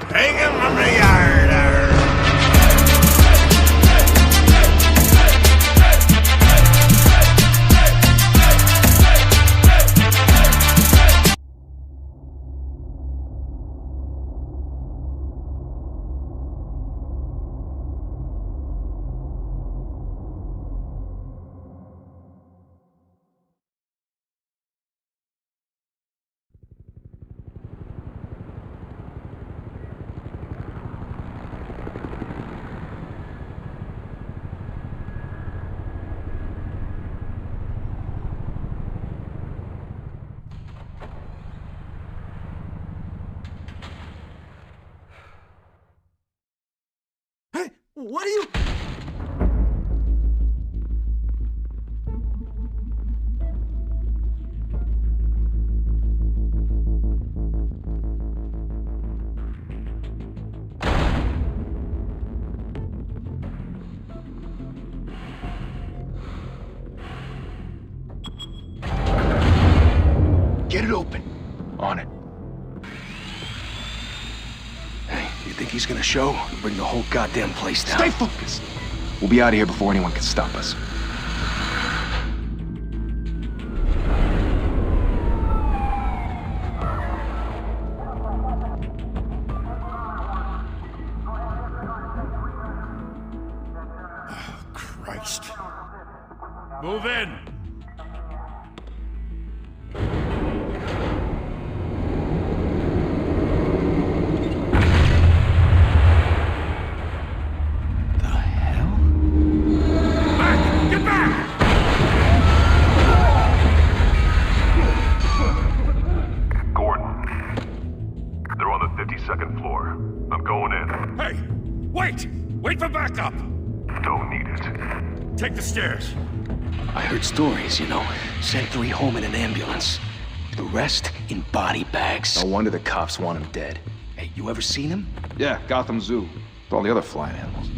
Take him from the yard. What are you... Get it open. On it. Hey, you think he's gonna show? He'll bring the whole goddamn place down. Stay focused! We'll be out of here before anyone can stop us. Oh, Christ. Move in! Second floor. I'm going in. Hey! Wait! Wait for backup! Don't need it. Take the stairs. I heard stories, you know. Sent 3 home in an ambulance. The rest in body bags. No wonder the cops want him dead. Hey, you ever seen him? Yeah, Gotham Zoo. With all the other flying animals.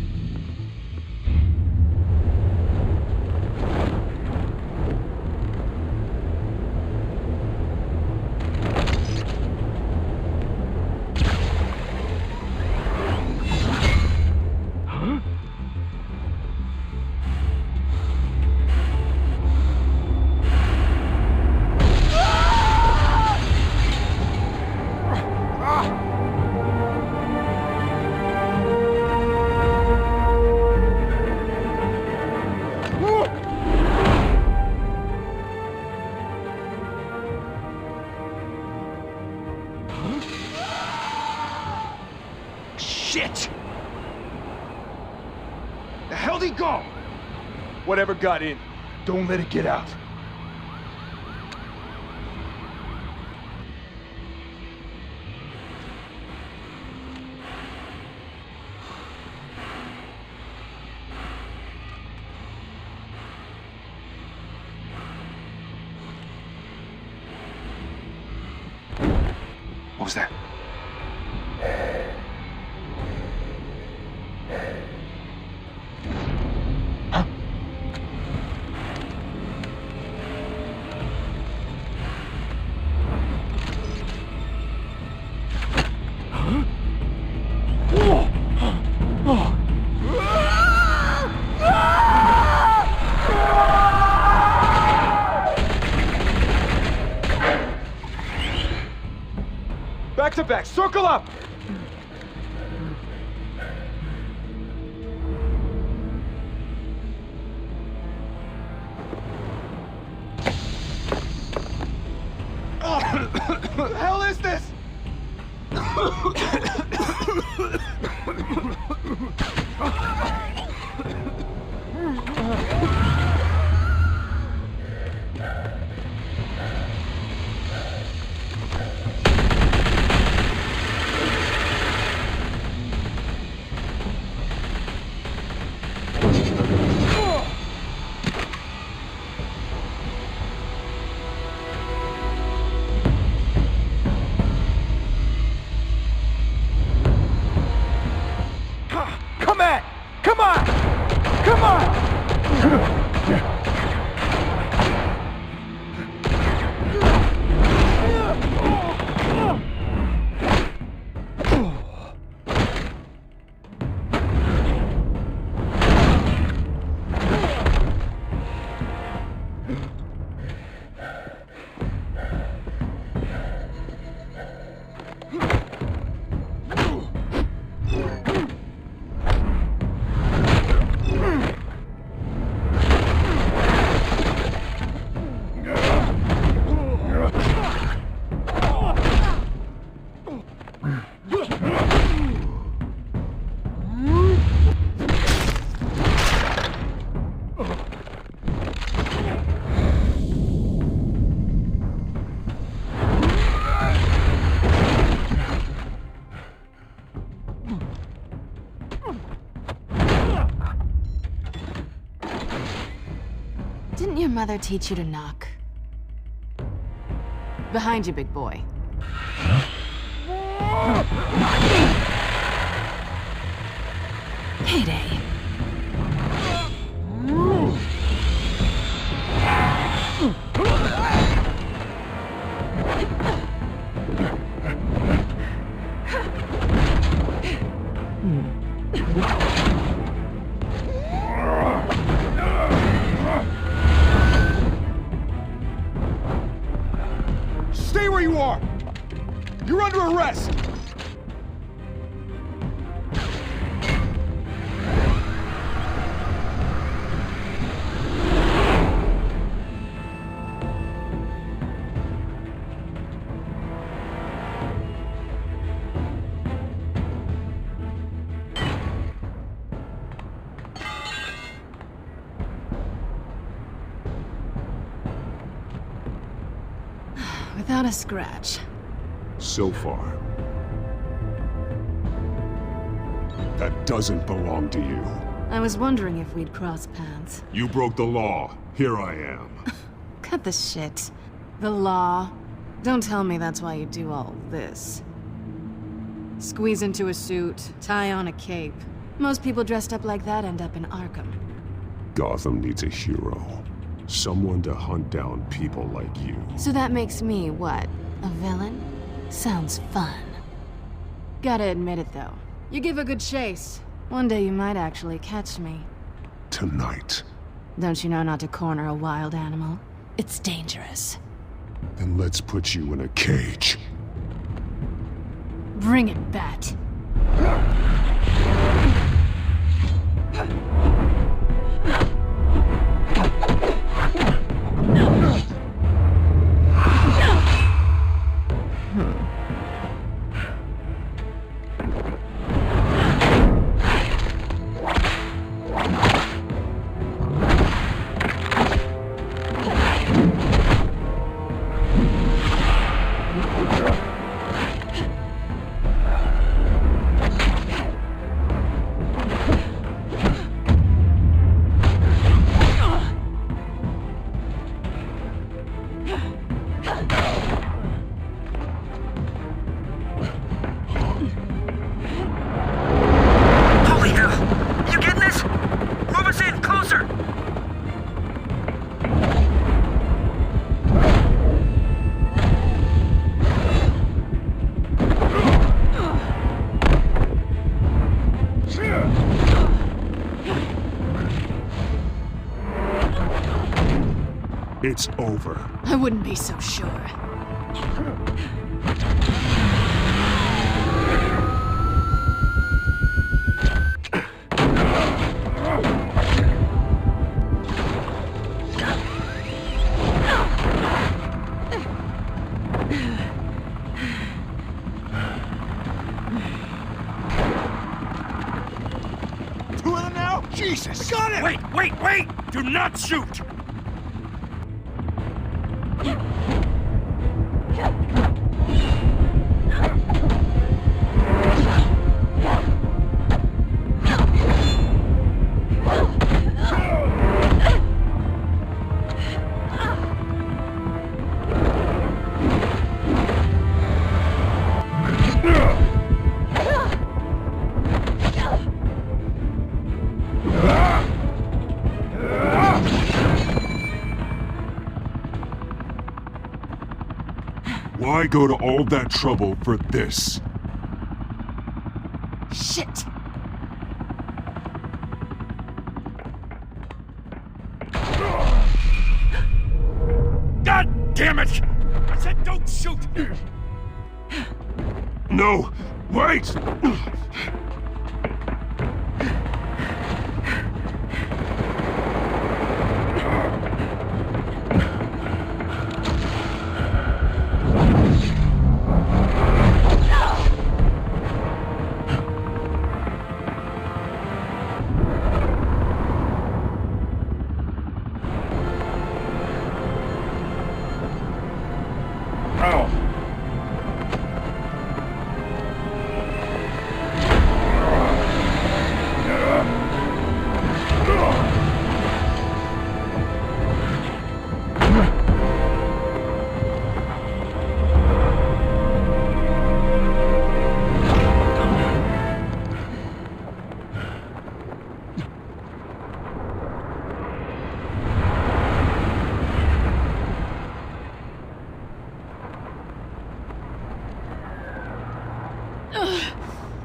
Shit! The hell'd he go? Whatever got in, don't let it get out. What was that? Huh? Huh? Whoa! Oh. Back to back, circle up! What the hell is this? Come on! Come on! Come on! Didn't your mother teach you to knock? Behind you, big boy. Payday. Stay where you are! You're under arrest! Without a scratch. So far. That doesn't belong to you. I was wondering if we'd cross paths. You broke the law. Here I am. Cut the shit. The law. Don't tell me that's why you do all this. Squeeze into a suit, tie on a cape. Most people dressed up like that end up in Arkham. Gotham needs a hero. Someone to hunt down people like you. So that makes me, what, a villain? Sounds fun. Gotta admit it, though. You give a good chase. One day you might actually catch me. Tonight. Don't you know not to corner a wild animal? It's dangerous. Then let's put you in a cage. Bring it, Bat. Holy hell! You getting this? Move us in, closer! It's over. I wouldn't be so sure. Two of them now? Jesus! Got it! Wait! Do not shoot! Why go to all that trouble for this? Shit! God damn it! I said don't shoot! No! Wait!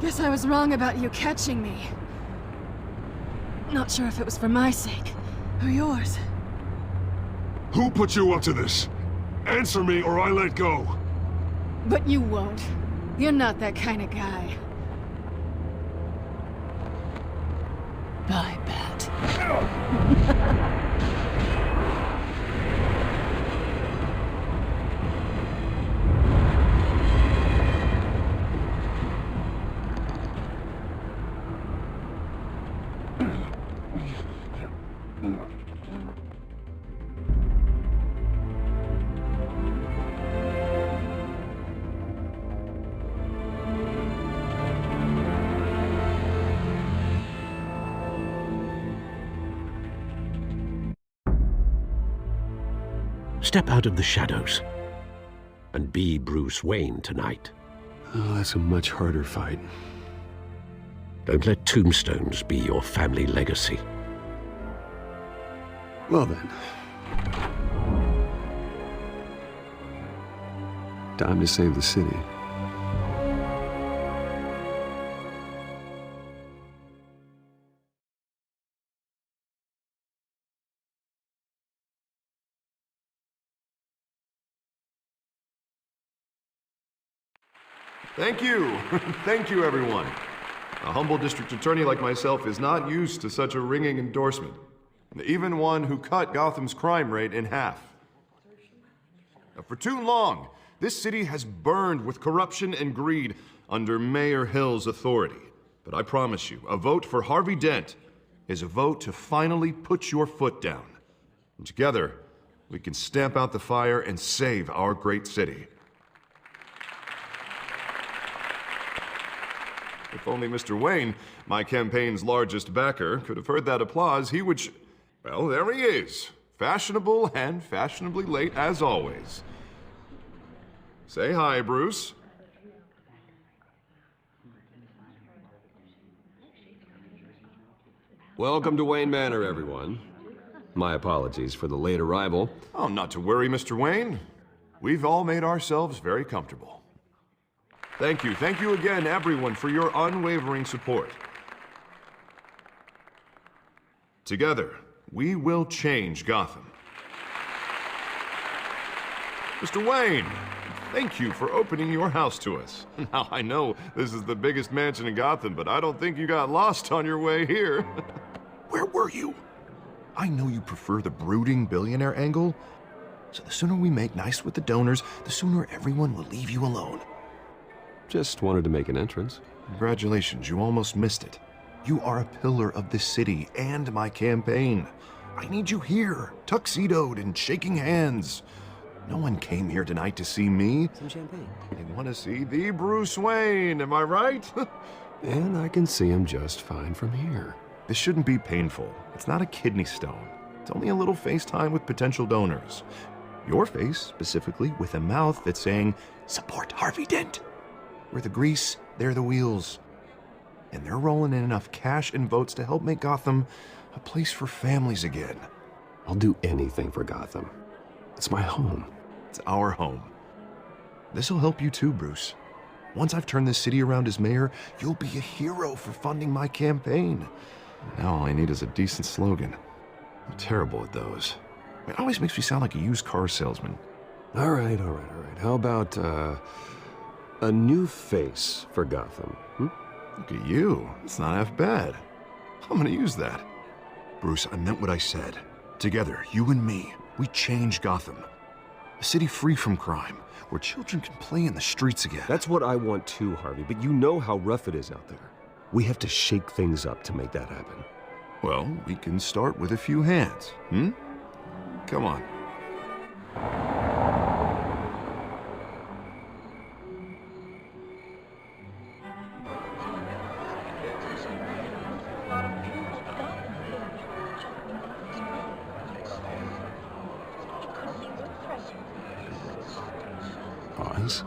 Guess I was wrong about you catching me. Not sure if it was for my sake, or yours. Who put you up to this? Answer me or I let go. But you won't. You're not that kind of guy. Bye, Bat. Step out of the shadows and be Bruce Wayne tonight. Oh, that's a much harder fight. Don't let tombstones be your family legacy. Well then. Time to save the city. Thank you. Thank you, everyone. A humble district attorney like myself is not used to such a ringing endorsement. Even one who cut Gotham's crime rate in half. For too long, this city has burned with corruption and greed under Mayor Hill's authority. But I promise you, a vote for Harvey Dent is a vote to finally put your foot down. And together, we can stamp out the fire and save our great city. If only Mr. Wayne, my campaign's largest backer, could have heard that applause, he would well, there he is. Fashionable and fashionably late as always. Say hi, Bruce. Welcome to Wayne Manor, everyone. My apologies for the late arrival. Oh, not to worry, Mr. Wayne. We've all made ourselves very comfortable. Thank you again, everyone, for your unwavering support. Together, we will change Gotham. Mr. Wayne, thank you for opening your house to us. Now, I know this is the biggest mansion in Gotham, but I don't think you got lost on your way here. Where were you? I know you prefer the brooding billionaire angle, so the sooner we make nice with the donors, the sooner everyone will leave you alone. Just wanted to make an entrance. Congratulations, you almost missed it. You are a pillar of this city and my campaign. I need you here, tuxedoed and shaking hands. No one came here tonight to see me. Some champagne. They want to see the Bruce Wayne, am I right? And I can see him just fine from here. This shouldn't be painful. It's not a kidney stone. It's only a little FaceTime with potential donors. Your face, specifically, with a mouth that's saying, support Harvey Dent. We're the grease, they're the wheels. And they're rolling in enough cash and votes to help make Gotham a place for families again. I'll do anything for Gotham. It's my home. It's our home. This'll help you too, Bruce. Once I've turned this city around as mayor, you'll be a hero for funding my campaign. Now all I need is a decent slogan. I'm terrible at those. It always makes me sound like a used car salesman. All right. How about, a new face for Gotham, Look at you. It's not half bad. I'm gonna use that. Bruce, I meant what I said. Together, you and me, we change Gotham. A city free from crime, where children can play in the streets again. That's what I want too, Harvey, but you know how rough it is out there. We have to shake things up to make that happen. Well, we can start with a few hands, Come on. Pause.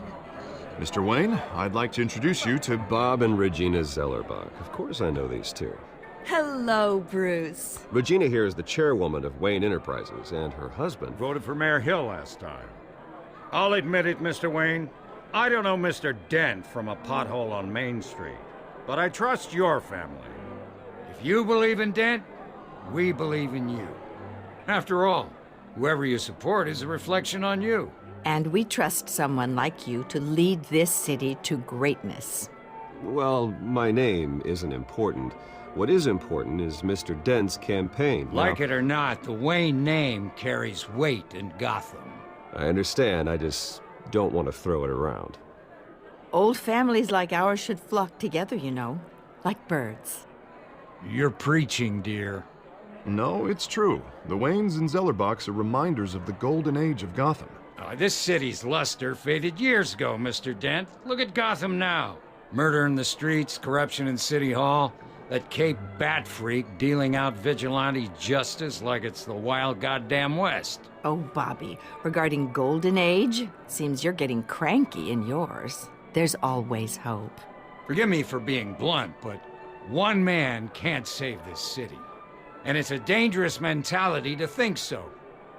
Mr. Wayne, I'd like to introduce you to Bob and Regina Zellerbach. Of course I know these two. Hello, Bruce. Regina here is the chairwoman of Wayne Enterprises, and her husband Voted for Mayor Hill last time. I'll admit it, Mr. Wayne. I don't know Mr. Dent from a pothole on Main Street. but I trust your family. If you believe in Dent, we believe in you. After all, whoever you support is a reflection on you. And we trust someone like you to lead this city to greatness. Well, my name isn't important. What is important is Mr. Dent's campaign. Like it or not, the Wayne name carries weight in Gotham. I understand, I just don't want to throw it around. Old families like ours should flock together, you know, like birds. You're preaching, dear. No, it's true. The Waynes and Zellerbachs are reminders of the golden age of Gotham. This city's luster faded years ago, Mr. Dent. Look at Gotham now. Murder in the streets, corruption in City Hall, that Cape Bat freak dealing out vigilante justice like it's the wild goddamn West. Oh, Bobby, regarding Golden Age, seems you're getting cranky in yours. There's always hope. Forgive me for being blunt, but one man can't save this city. And it's a dangerous mentality to think so.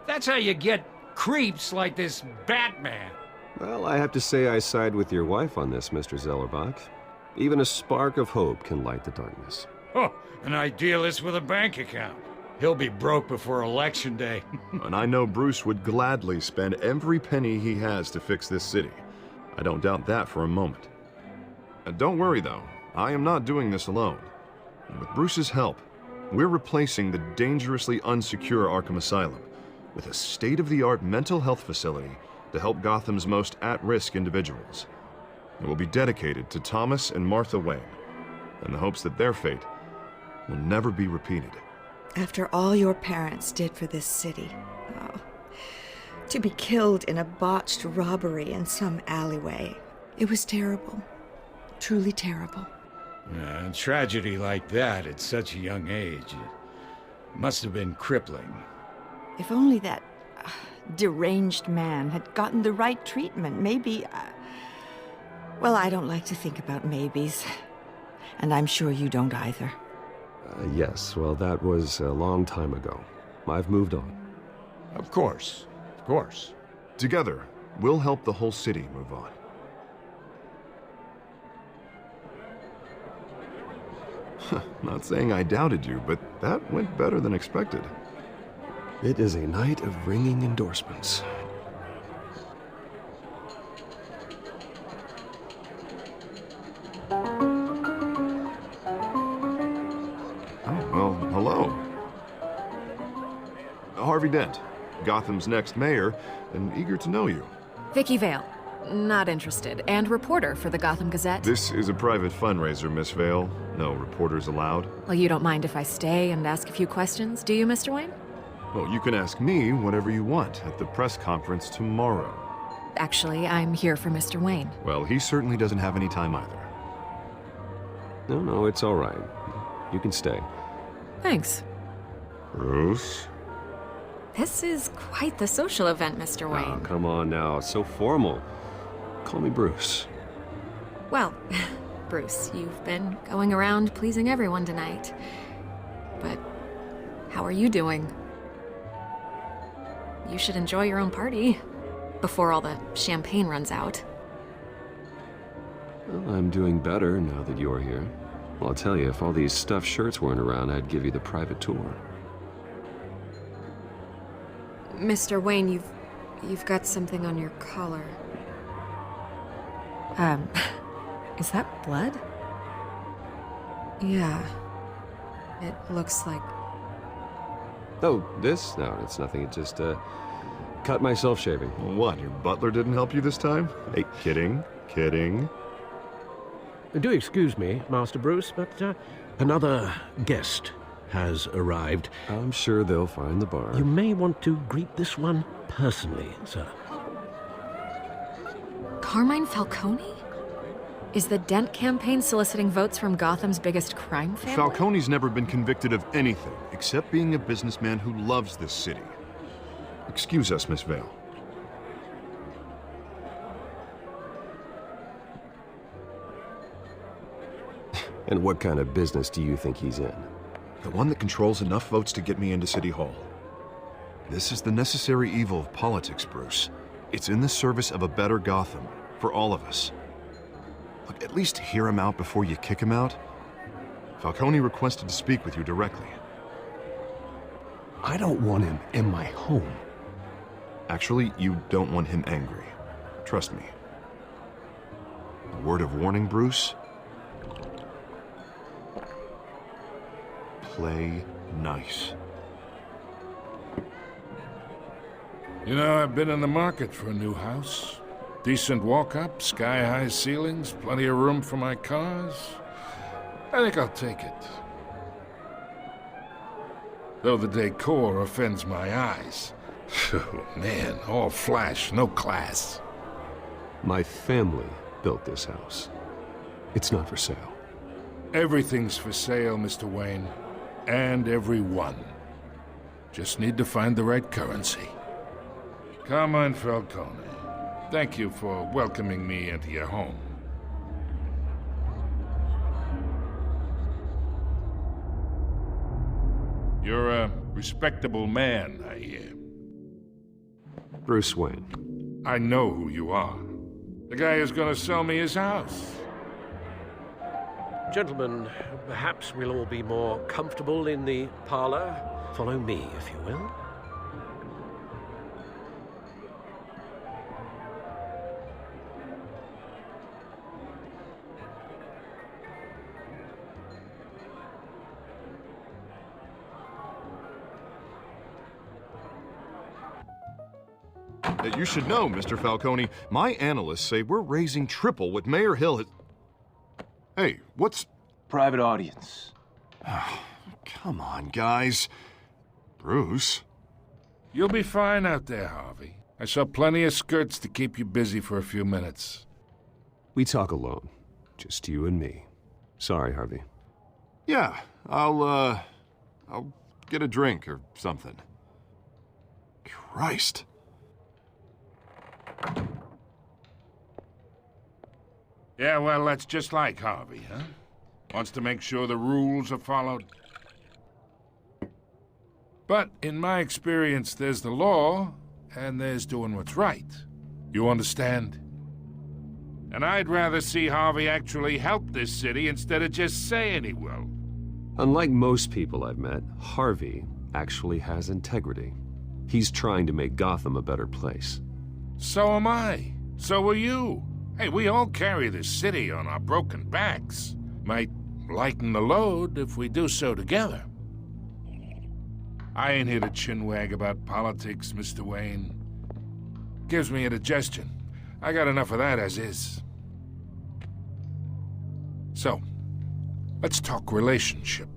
That's how you get creeps like this Batman. Well, I have to say I side with your wife on this, Mr. Zellerbach. Even a spark of hope can light the darkness. Oh, an idealist with a bank account. He'll be broke before Election Day. And I know Bruce would gladly spend every penny he has to fix this city. I don't doubt that for a moment. And don't worry, though. I am not doing this alone. And with Bruce's help, we're replacing the dangerously unsecure Arkham Asylum with a state-of-the-art mental health facility to help Gotham's most at-risk individuals. It will be dedicated to Thomas and Martha Wayne, in the hopes that their fate will never be repeated. After all your parents did for this city, to be killed in a botched robbery in some alleyway, it was terrible. Truly terrible. A tragedy like that at such a young age, it must have been crippling. If only that deranged man had gotten the right treatment, maybe... Well, I don't like to think about maybes. And I'm sure you don't either. Yes, well, that was a long time ago. I've moved on. Of course. Of course. Together, we'll help the whole city move on. Not saying I doubted you, but that went better than expected. It is a night of ringing endorsements. Well, hello. Harvey Dent, Gotham's next mayor, and eager to know you. Vicky Vale. Not interested. And reporter for the Gotham Gazette. This is a private fundraiser, Miss Vale. No reporters allowed. Well, you don't mind if I stay and ask a few questions, do you, Mr. Wayne? Well, you can ask me whatever you want at the press conference tomorrow. Actually, I'm here for Mr. Wayne. Well, he certainly doesn't have any time either. No, it's all right. You can stay. Thanks. Bruce? This is quite the social event, Mr. Wayne. Oh, come on now. It's so formal. Call me Bruce. Well, Bruce, you've been going around pleasing everyone tonight. But how are you doing? You should enjoy your own party before all the champagne runs out. Well, I'm doing better now that you're here. Well, I'll tell you, if all these stuffed shirts weren't around, I'd give you the private tour. Mr. Wayne, you've got something on your collar. Is that blood? Yeah. It looks like... Oh, this? No, it's nothing. It just, cut myself shaving. What, your butler didn't help you this time? Hey, kidding. Do excuse me, Master Bruce, but another guest has arrived. I'm sure they'll find the bar. You may want to greet this one personally, sir. Carmine Falcone? Is the Dent campaign soliciting votes from Gotham's biggest crime family? Falcone's never been convicted of anything except being a businessman who loves this city. Excuse us, Miss Vale. And what kind of business do you think he's in? The one that controls enough votes to get me into City Hall. This is the necessary evil of politics, Bruce. It's in the service of a better Gotham, for all of us. Look, at least hear him out before you kick him out. Falcone requested to speak with you directly. I don't want him in my home. Actually, you don't want him angry. Trust me. A word of warning, Bruce? Play nice. You know, I've been in the market for a new house. Decent walk-up, sky-high ceilings, plenty of room for my cars. I think I'll take it. Though the decor offends my eyes. Oh, man, all flash, no class. My family built this house. It's not for sale. Everything's for sale, Mr. Wayne. And everyone. Just need to find the right currency. Carmine Falcone, thank you for welcoming me into your home. You're a respectable man, I hear. Bruce Wayne. I know who you are. The guy who's gonna sell me his house. Gentlemen, perhaps we'll all be more comfortable in the parlor. Follow me, if you will. You should know, Mr. Falcone, my analysts say we're raising triple what Mayor Hill has... Hey, what's... Private audience. Come on, guys. Bruce? You'll be fine out there, Harvey. I saw plenty of skirts to keep you busy for a few minutes. We talk alone. Just you and me. Sorry, Harvey. Yeah, I'll get a drink or something. Christ. Yeah, well, that's just like Harvey, huh? Wants to make sure the rules are followed. But in my experience, there's the law, and there's doing what's right. You understand? And I'd rather see Harvey actually help this city instead of just saying he will. Unlike most people I've met, Harvey actually has integrity. He's trying to make Gotham a better place. So am I. So are you. Hey, we all carry this city on our broken backs. Might lighten the load if we do so together. I ain't here to chinwag about politics, Mr. Wayne. Gives me indigestion. I got enough of that as is. So, let's talk relationship.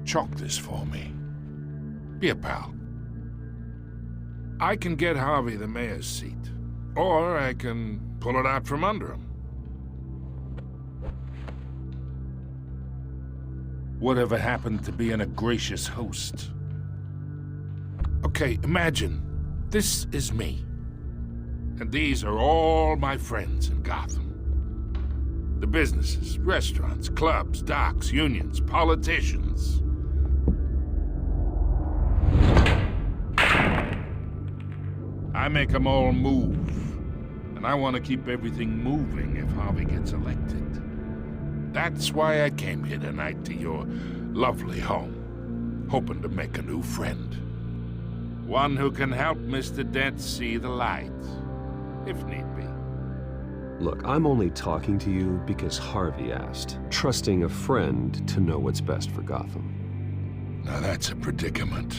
Chalk this for me. Be a pal. I can get Harvey the mayor's seat, or I can pull it out from under him. Whatever happened to being a gracious host? Okay, imagine this is me, and these are all my friends in Gotham. The businesses, restaurants, clubs, docks, unions, politicians. I make them all move. And I want to keep everything moving if Harvey gets elected. That's why I came here tonight to your lovely home, hoping to make a new friend. One who can help Mr. Dent see the light, if need be. Look, I'm only talking to you because Harvey asked, trusting a friend to know what's best for Gotham. Now that's a predicament.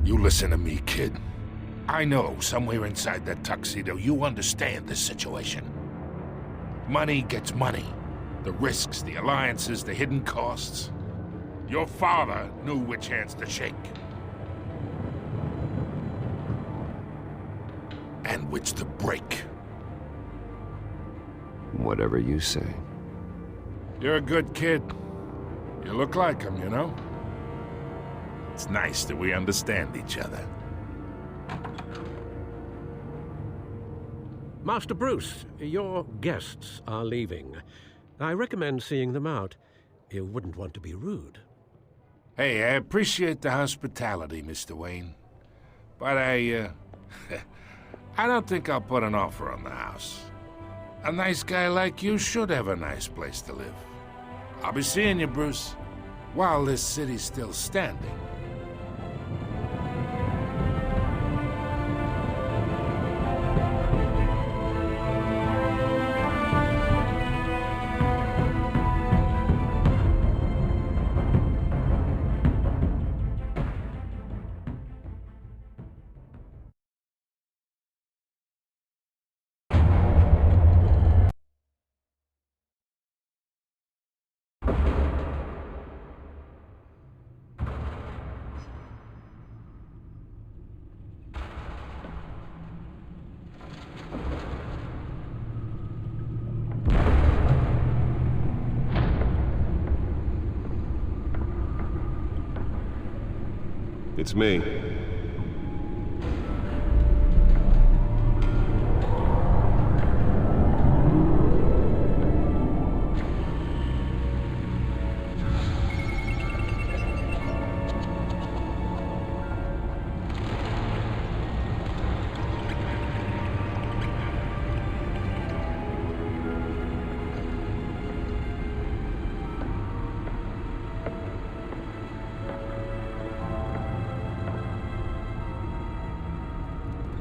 You listen to me, kid. I know somewhere inside that tuxedo you understand this situation. Money gets money. The risks, the alliances, the hidden costs. Your father knew which hands to shake. And which to break. Whatever you say. You're a good kid. You look like him, you know? It's nice that we understand each other. Master Bruce, your guests are leaving. I recommend seeing them out. You wouldn't want to be rude. Hey, I appreciate the hospitality, Mr. Wayne. But I I don't think I'll put an offer on the house. A nice guy like you should have a nice place to live. I'll be seeing you, Bruce, while this city's still standing. It's me.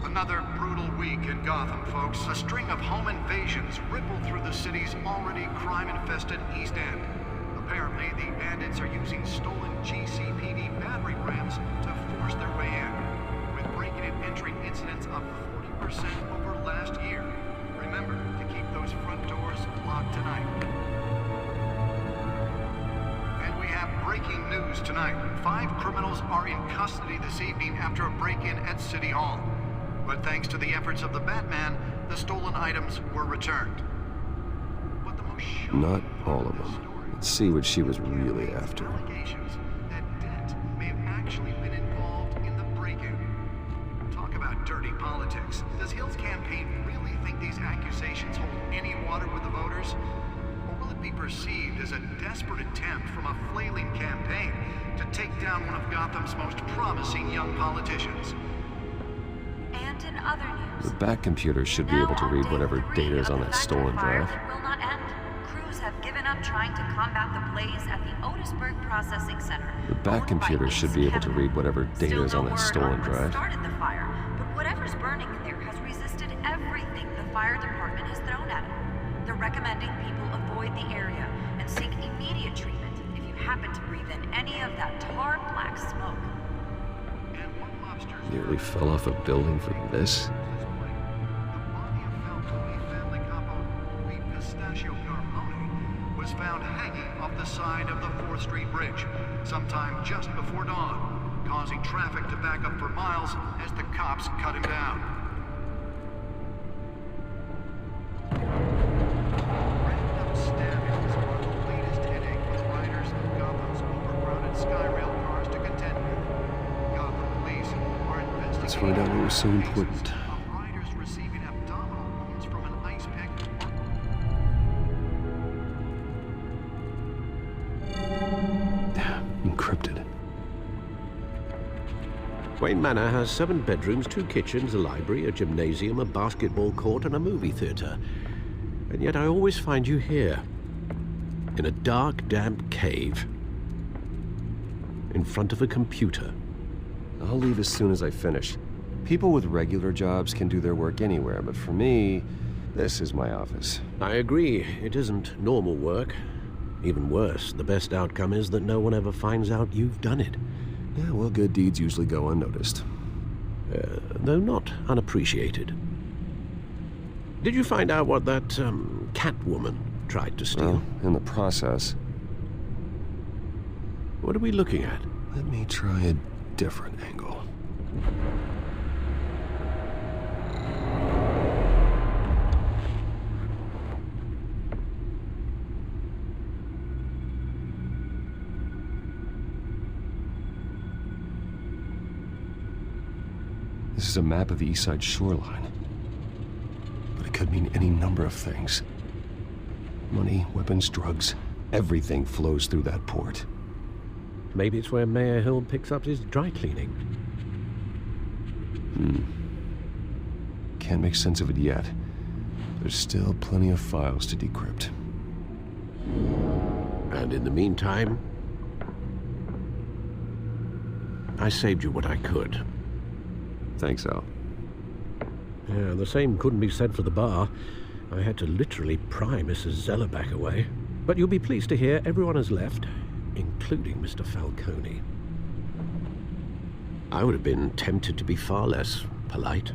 Another brutal week in Gotham, folks. A string of home invasions ripple through the city's already crime-infested East End. Apparently, the bandits are using stolen GCPD battering rams to force their way in, with breaking and entering incidents up 40% over last year. Remember to keep those front doors locked tonight. And we have breaking news tonight. 5 criminals are in custody this evening after a break-in at City Hall. But thanks to the efforts of the Batman, the stolen items were returned. Not all of them. Let's see what she was really after. Allegations that Dent may have actually been involved in the break-in. Talk about dirty politics. Does Hill's campaign really think these accusations hold any water with the voters? Or will it be perceived as a desperate attempt from a flailing campaign to take down one of Gotham's most promising young politicians? And in other news, The Bat computer should be able to read whatever data is on that stolen drive. will not end. Crews have given up trying to combat the blaze at the Otisburg Processing Center. The Bat computer should be able to read whatever data is on that stolen drive. Started the fire, but whatever's burning in there has resisted everything the fire department has thrown at it. They're recommending people avoid the area and seek immediate treatment if you happen to breathe in any of that tar black smoke. Nearly fell off a building for this? Was found hanging off the side of the 4th Street Bridge sometime just before dawn, causing traffic to back up for miles as the cops cut him down. Random stabbings are the latest headache with riders of Gotham's overcrowded Skyrail cars to contend with. Gotham police are investigating. Let's find out what was so important. Riders receiving abdominal wounds from an ice pick. Encrypted. Wayne Manor has 7 bedrooms, 2 kitchens, a library, a gymnasium, a basketball court, and a movie theater. And yet I always find you here, in a dark, damp cave, in front of a computer. I'll leave as soon as I finish. People with regular jobs can do their work anywhere, but for me, this is my office. I agree, it isn't normal work. Even worse, the best outcome is that no one ever finds out you've done it. Yeah, well, good deeds usually go unnoticed. Though not unappreciated. Did you find out what that, Catwoman tried to steal? Well, in the process. What are we looking at? Let me try a different angle. This is a map of the East Side shoreline. But it could mean any number of things. Money, weapons, drugs, everything flows through that port. Maybe it's where Mayor Hill picks up his dry cleaning. Can't make sense of it yet. There's still plenty of files to decrypt. And in the meantime, I saved you what I could. Thanks, Al. Yeah, the same couldn't be said for the bar. I had to literally pry Mrs. Zeller back away. But you'll be pleased to hear everyone has left, including Mr. Falcone. I would have been tempted to be far less polite.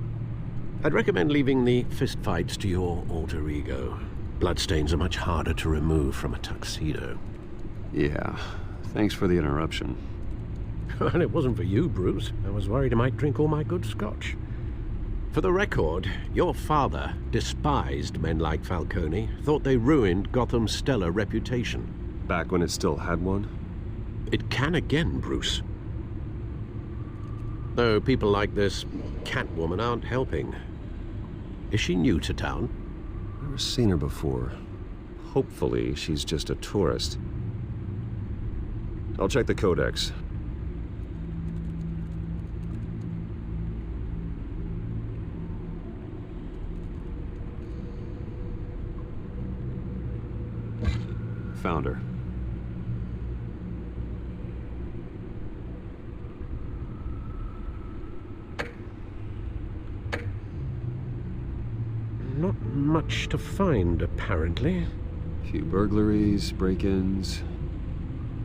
I'd recommend leaving the fistfights to your alter ego. Bloodstains are much harder to remove from a tuxedo. Yeah, thanks for the interruption. And it wasn't for you, Bruce. I was worried I might drink all my good scotch. For the record, your father despised men like Falcone, thought they ruined Gotham's stellar reputation. Back when it still had one? It can again, Bruce. Though people like this Catwoman aren't helping. Is she new to town? Never seen her before. Hopefully, she's just a tourist. I'll check the codex. Found her. Not much to find, apparently. Few burglaries, break-ins.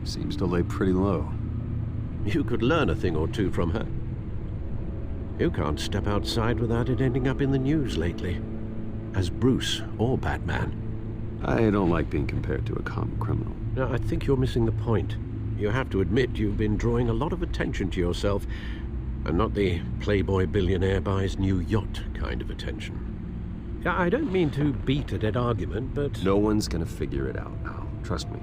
Seems to lay pretty low. You could learn a thing or two from her. You can't step outside without it ending up in the news lately. As Bruce or Batman. I don't like being compared to a common criminal. No, I think you're missing the point. You have to admit you've been drawing a lot of attention to yourself, and not the playboy billionaire buys new yacht kind of attention. I don't mean to beat a dead argument, but... No one's gonna figure it out now. Trust me.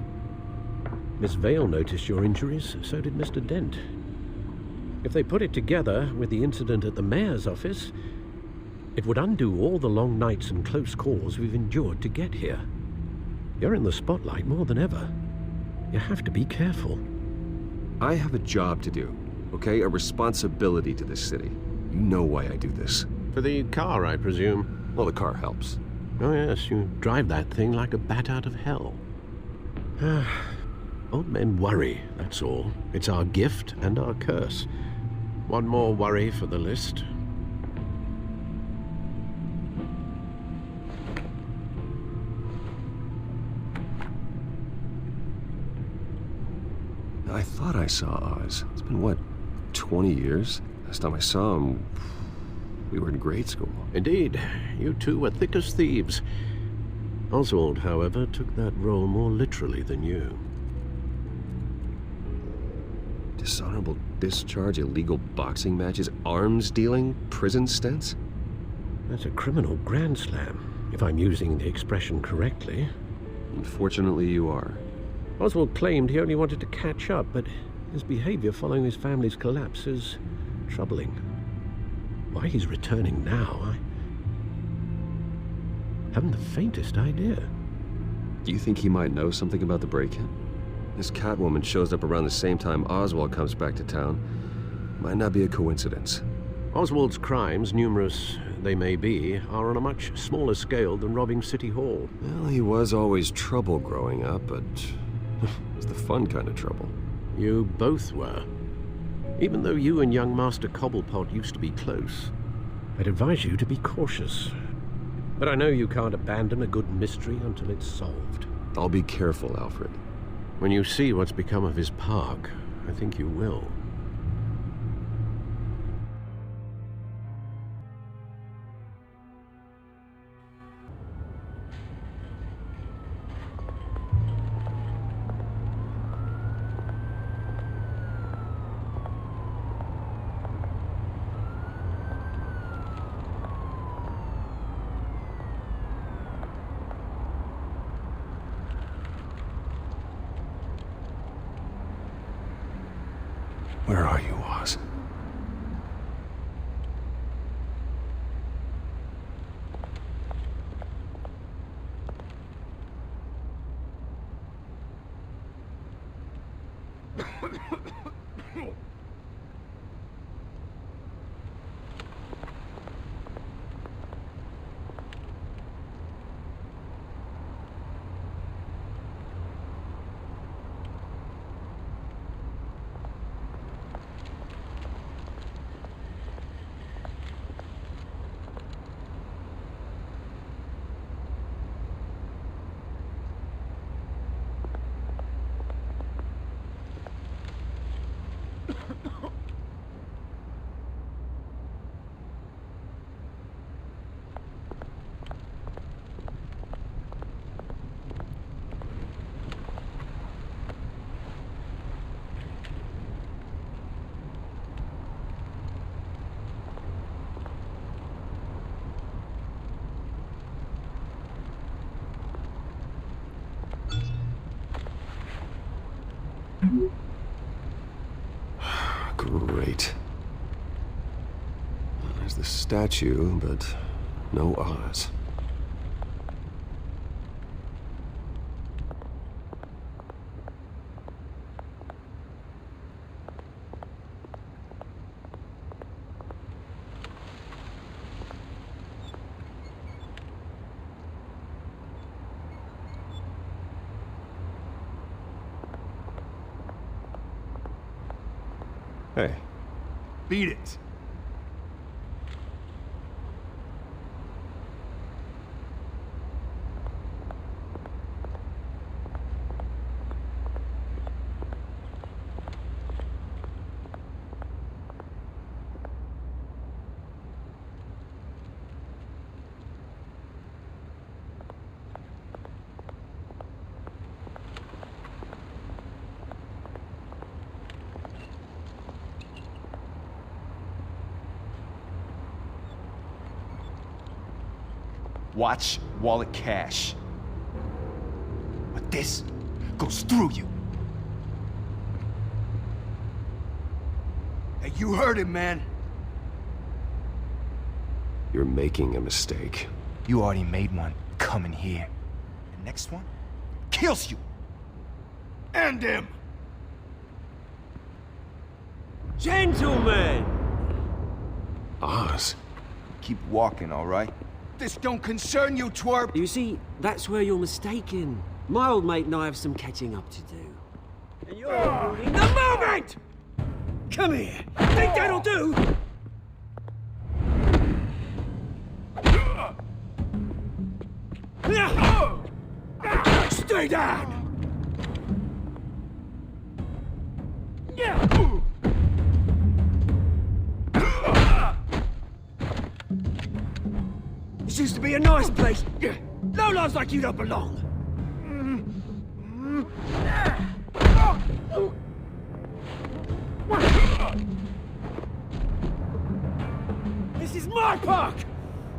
Miss Vale noticed your injuries, so did Mr. Dent. If they put it together with the incident at the mayor's office, it would undo all the long nights and close calls we've endured to get here. You're in the spotlight more than ever. You have to be careful. I have a job to do, okay? A responsibility to this city. You know why I do this. For the car, I presume? Well, the car helps. Oh yes, you drive that thing like a bat out of hell. Old men worry, that's all. It's our gift and our curse. One more worry for the list. I thought I saw Oz. It's been, what, 20 years? Last time I saw him, we were in grade school. Indeed. You two were thick as thieves. Oswald, however, took that role more literally than you. Dishonorable discharge, illegal boxing matches, arms dealing, prison stints? That's a criminal grand slam, if I'm using the expression correctly. Unfortunately, you are. Oswald claimed he only wanted to catch up, but his behavior following his family's collapse is troubling. Why he's returning now, I haven't the faintest idea. Do you think he might know something about the break-in? This Catwoman shows up around the same time Oswald comes back to town. Might not be a coincidence. Oswald's crimes, numerous they may be, are on a much smaller scale than robbing City Hall. Well, he was always trouble growing up, but it's the fun kind of trouble. You both were. Even though you and young Master Cobblepot used to be close, I'd advise you to be cautious. But I know you can't abandon a good mystery until it's solved. I'll be careful, Alfred. When you see what's become of his park, I think you will. Where are you, Oz? Great. There's the statue, but no Oz. Hey. Beat it. Watch wallet cash. But this goes through you. Hey, you heard him, man. You're making a mistake. You already made one coming here. The next one kills you. And him. Gentlemen! Oz. Keep walking, all right? This don't concern you, twerp! You see, that's where you're mistaken. My old mate and I have some catching up to do. And you're ruining the moment! Come here! Think that'll do? Stay down! This used to be a nice place. No lives like you don't belong. This is my park!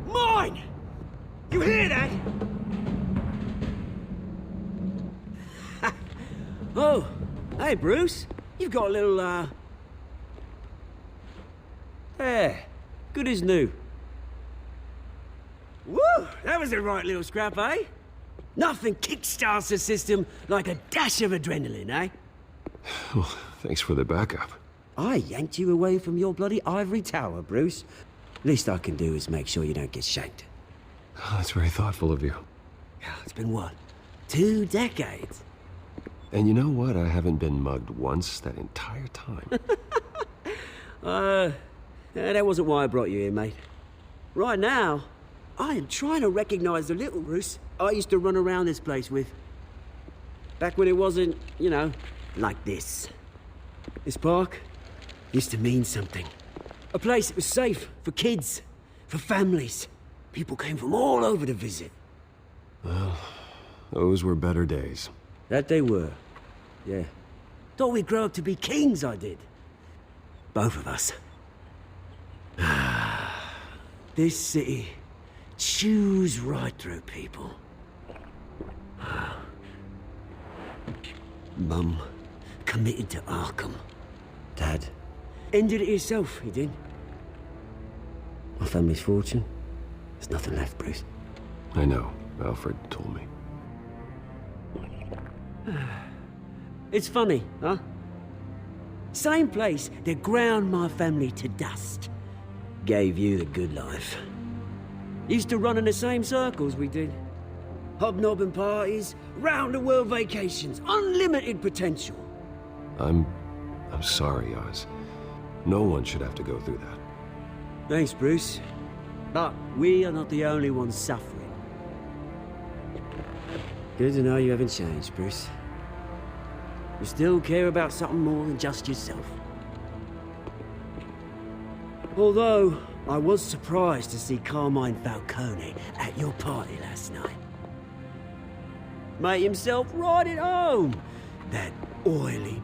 Mine! You hear that? Oh, hey Bruce. You've got a little, There. Good as new. Woo! That was a right little scrap, eh? Nothing kickstarts the system like a dash of adrenaline, eh? Well, thanks for the backup. I yanked you away from your bloody ivory tower, Bruce. Least I can do is make sure you don't get shanked. Oh, that's very thoughtful of you. It's been what? 2 decades? And you know what? I haven't been mugged once that entire time. That wasn't why I brought you here, mate. Right now, I am trying to recognize the little Bruce I used to run around this place with. Back when it wasn't, you know, like this. This park used to mean something. A place that was safe for kids, for families. People came from all over to visit. Well, those were better days. That they were, yeah. Thought we'd grow up to be kings, I did. Both of us. This city chews right through people. Mum committed to Arkham. Dad ended it himself, he did. My family's fortune, there's nothing left, Bruce. I know. Alfred told me. It's funny, huh? Same place that ground my family to dust. Gave you the good life. Used to run in the same circles we did. Hobnobbing parties, round-the-world vacations, unlimited potential. I'm sorry, Oz. No one should have to go through that. Thanks, Bruce. But we are not the only ones suffering. Good to know you haven't changed, Bruce. You still care about something more than just yourself. Although, I was surprised to see Carmine Falcone at your party last night. Made himself right at home. That oily...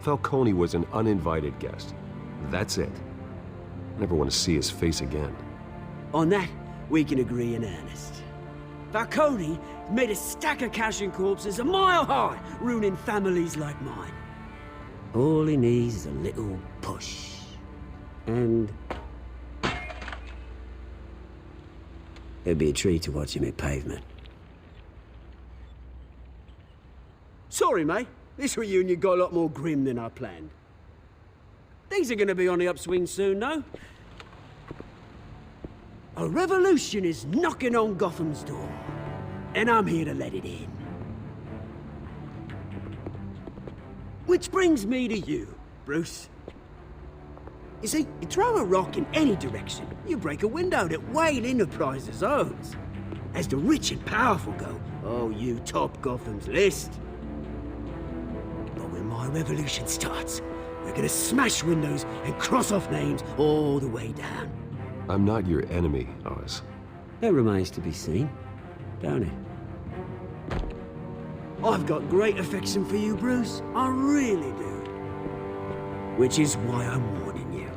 Falcone was an uninvited guest. That's it. Never want to see his face again. On that, we can agree in earnest. Falcone made a stack of cash and corpses a mile high, ruining families like mine. All he needs is a little push. And... it'd be a treat to watch him hit pavement. Sorry, mate. This reunion got a lot more grim than I planned. Things are gonna be on the upswing soon, though. A revolution is knocking on Gotham's door, and I'm here to let it in. Which brings me to you, Bruce. You see, you throw a rock in any direction, you break a window that Wayne Enterprises owns. As the rich and powerful go, oh, you top Gotham's list. But when my revolution starts, we're gonna smash windows and cross off names all the way down. I'm not your enemy, Oz. That remains to be seen, don't it? I've got great affection for you, Bruce. I really do. Which is why I'm warning you.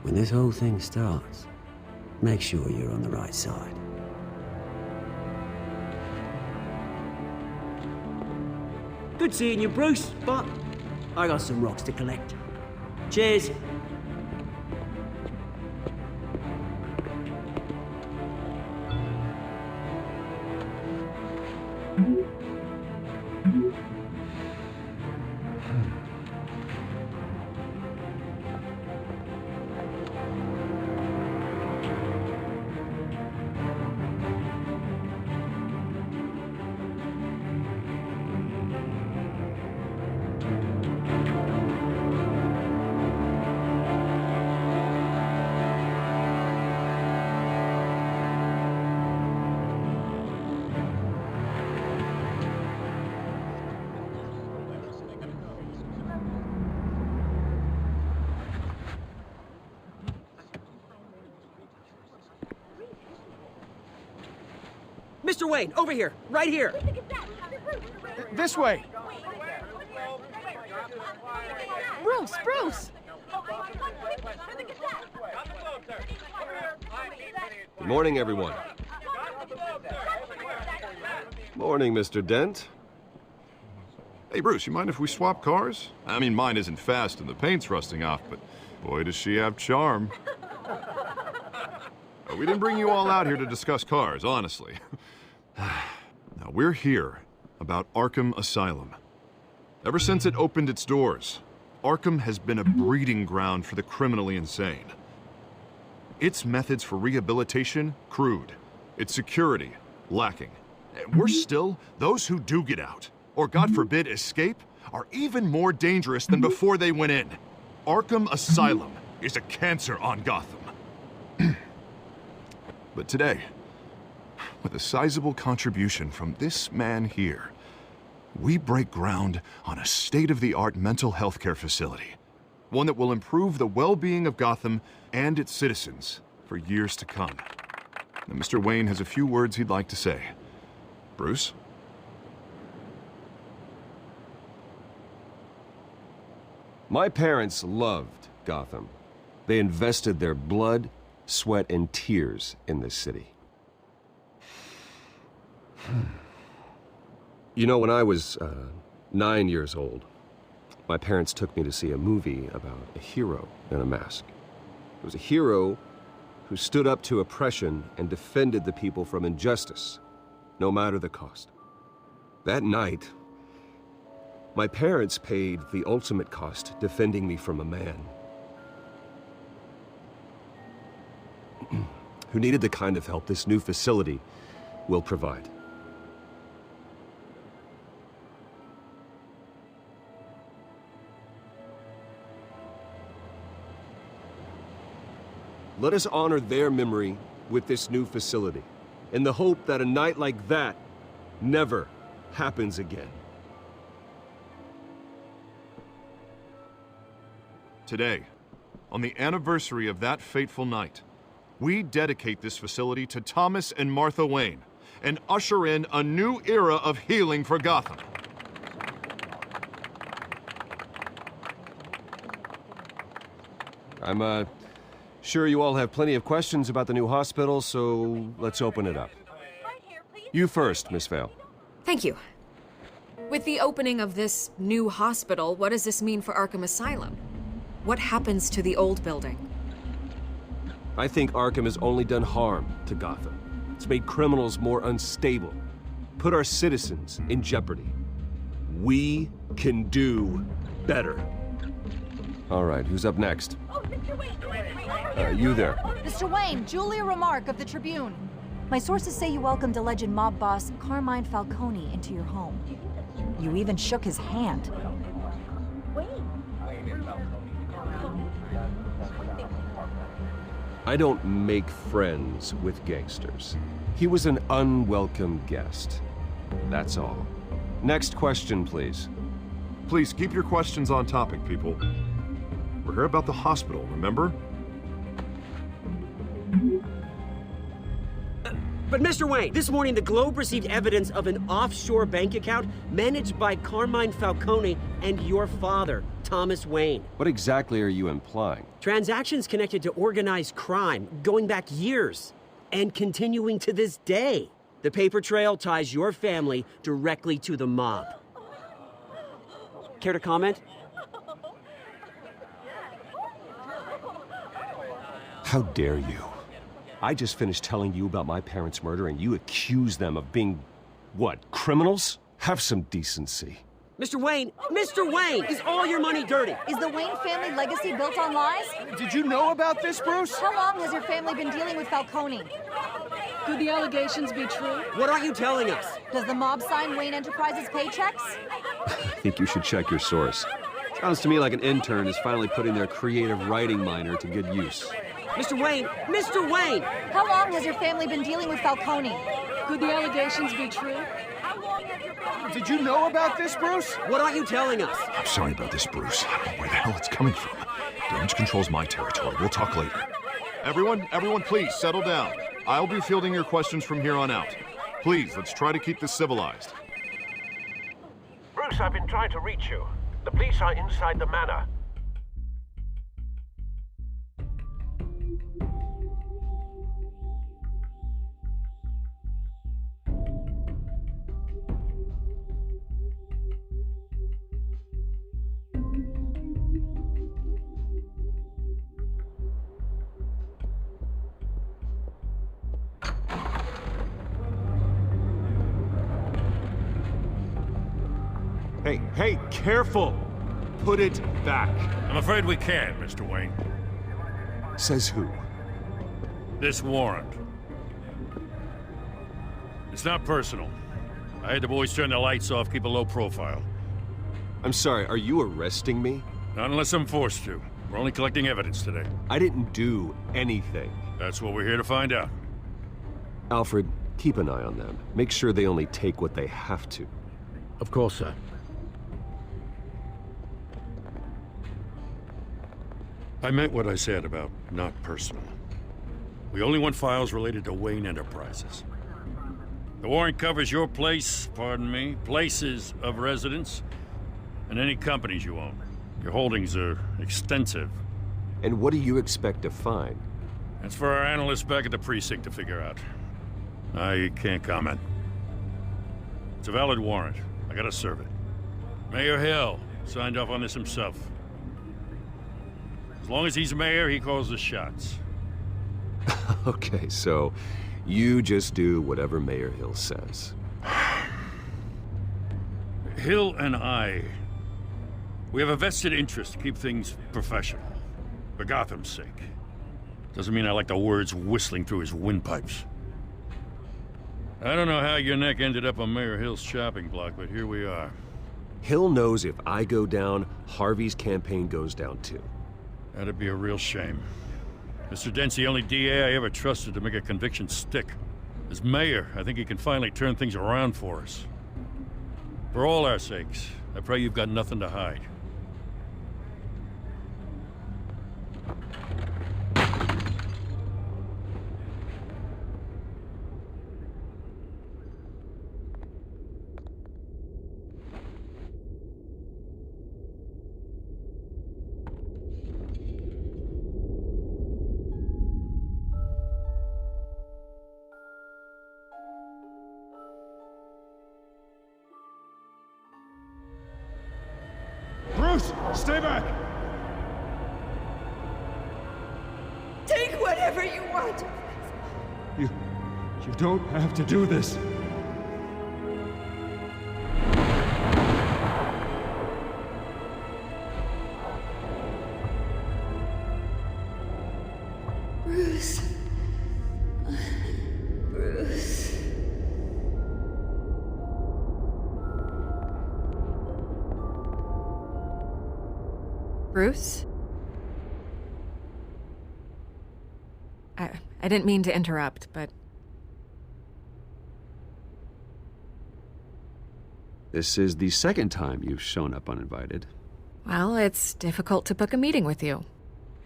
When this whole thing starts, make sure you're on the right side. Good seeing you, Bruce, but I got some rocks to collect. Cheers. Mr. Wayne, over here, right here. This way. Bruce! Good morning, everyone. Morning, Mr. Dent. Hey, Bruce, you mind if we swap cars? I mean, mine isn't fast and the paint's rusting off, but boy, does she have charm. We didn't bring you all out here to discuss cars, honestly. Now, we're here about Arkham Asylum. Ever since it opened its doors, Arkham has been a breeding ground for the criminally insane. Its methods for rehabilitation, crude. Its security, lacking. And worse still, those who do get out, or God forbid, escape, are even more dangerous than before they went in. Arkham Asylum is a cancer on Gotham. But today, with a sizable contribution from this man here, we break ground on a state-of-the-art mental health care facility. One that will improve the well-being of Gotham and its citizens for years to come. Now, Mr. Wayne has a few words he'd like to say. Bruce? My parents loved Gotham. They invested their blood, sweat, and tears in this city. You know, when I was 9 years old, my parents took me to see a movie about a hero in a mask. It was a hero who stood up to oppression and defended the people from injustice, no matter the cost. That night, my parents paid the ultimate cost defending me from a man who needed the kind of help this new facility will provide. Let us honor their memory with this new facility, in the hope that a night like that never happens again. Today, on the anniversary of that fateful night, we dedicate this facility to Thomas and Martha Wayne and usher in a new era of healing for Gotham. I'm sure you all have plenty of questions about the new hospital, so let's open it up. You first, Miss Vale. Thank you. With the opening of this new hospital, what does this mean for Arkham Asylum? What happens to the old building? I think Arkham has only done harm to Gotham. It's made criminals more unstable, put our citizens in jeopardy. We can do better. All right, who's up next? You there. Mr. Wayne, Julia Remark of the Tribune. My sources say you welcomed alleged mob boss Carmine Falcone into your home. You even shook his hand. I don't make friends with gangsters. He was an unwelcome guest. That's all. Next question, please. Please keep your questions on topic, people. We're here about the hospital, remember? But Mr. Wayne, this morning the Globe received evidence of an offshore bank account managed by Carmine Falcone and your father, Thomas Wayne. What exactly are you implying? Transactions connected to organized crime going back years and continuing to this day. The paper trail ties your family directly to the mob. Care to comment? How dare you? I just finished telling you about my parents' murder and you accuse them of being, what, criminals? Have some decency. Mr. Wayne, is all your money dirty? Is the Wayne family legacy built on lies? Did you know about this, Bruce? How long has your family been dealing with Falcone? Could the allegations be true? What are you telling us? Does the mob sign Wayne Enterprises paychecks? I think you should check your source. Sounds to me like an intern is finally putting their creative writing minor to good use. Mr. Wayne! How long has your family been dealing with Falcone? Could the allegations be true? Did you know about this, Bruce? What are you telling us? I'm sorry about this, Bruce. I don't know where the hell it's coming from. Damage control's my territory. We'll talk later. Everyone, please, settle down. I'll be fielding your questions from here on out. Please, let's try to keep this civilized. Bruce, I've been trying to reach you. The police are inside the manor. Hey, careful! Put it back. I'm afraid we can't, Mr. Wayne. Says who? This warrant. It's not personal. I had the boys turn the lights off, keep a low profile. I'm sorry, are you arresting me? Not unless I'm forced to. We're only collecting evidence today. I didn't do anything. That's what we're here to find out. Alfred, keep an eye on them. Make sure they only take what they have to. Of course, sir. I meant what I said about not personal. We only want files related to Wayne Enterprises. The warrant covers your place, pardon me, places of residence, and any companies you own. Your holdings are extensive. And what do you expect to find? That's for our analysts back at the precinct to figure out. I can't comment. It's a valid warrant. I gotta serve it. Mayor Hill signed off on this himself. As long as he's mayor, he calls the shots. Okay, so you just do whatever Mayor Hill says. Hill and we have a vested interest to keep things professional. For Gotham's sake. Doesn't mean I like the words whistling through his windpipes. I don't know how your neck ended up on Mayor Hill's chopping block, but here we are. Hill knows if I go down, Harvey's campaign goes down too. That'd be a real shame. Mr. Dent's the only DA I ever trusted to make a conviction stick. As mayor, I think he can finally turn things around for us. For all our sakes, I pray you've got nothing to hide. Stay back! Take whatever you want. You don't have to do this. Bruce. Bruce. Bruce? I didn't mean to interrupt, but... This is the second time you've shown up uninvited. Well, it's difficult to book a meeting with you.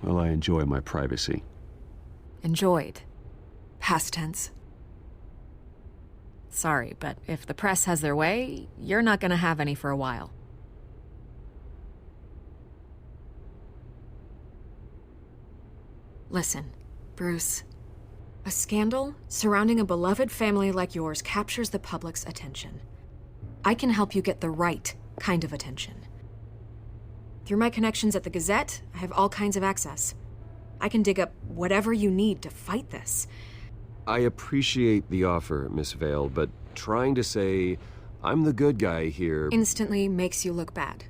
Well, I enjoy my privacy. Enjoyed. Past tense. Sorry, but if the press has their way, you're not gonna have any for a while. Listen, Bruce. A scandal surrounding a beloved family like yours captures the public's attention. I can help you get the right kind of attention. Through my connections at the Gazette, I have all kinds of access. I can dig up whatever you need to fight this. I appreciate the offer, Miss Vale, but trying to say I'm the good guy here... Instantly makes you look bad.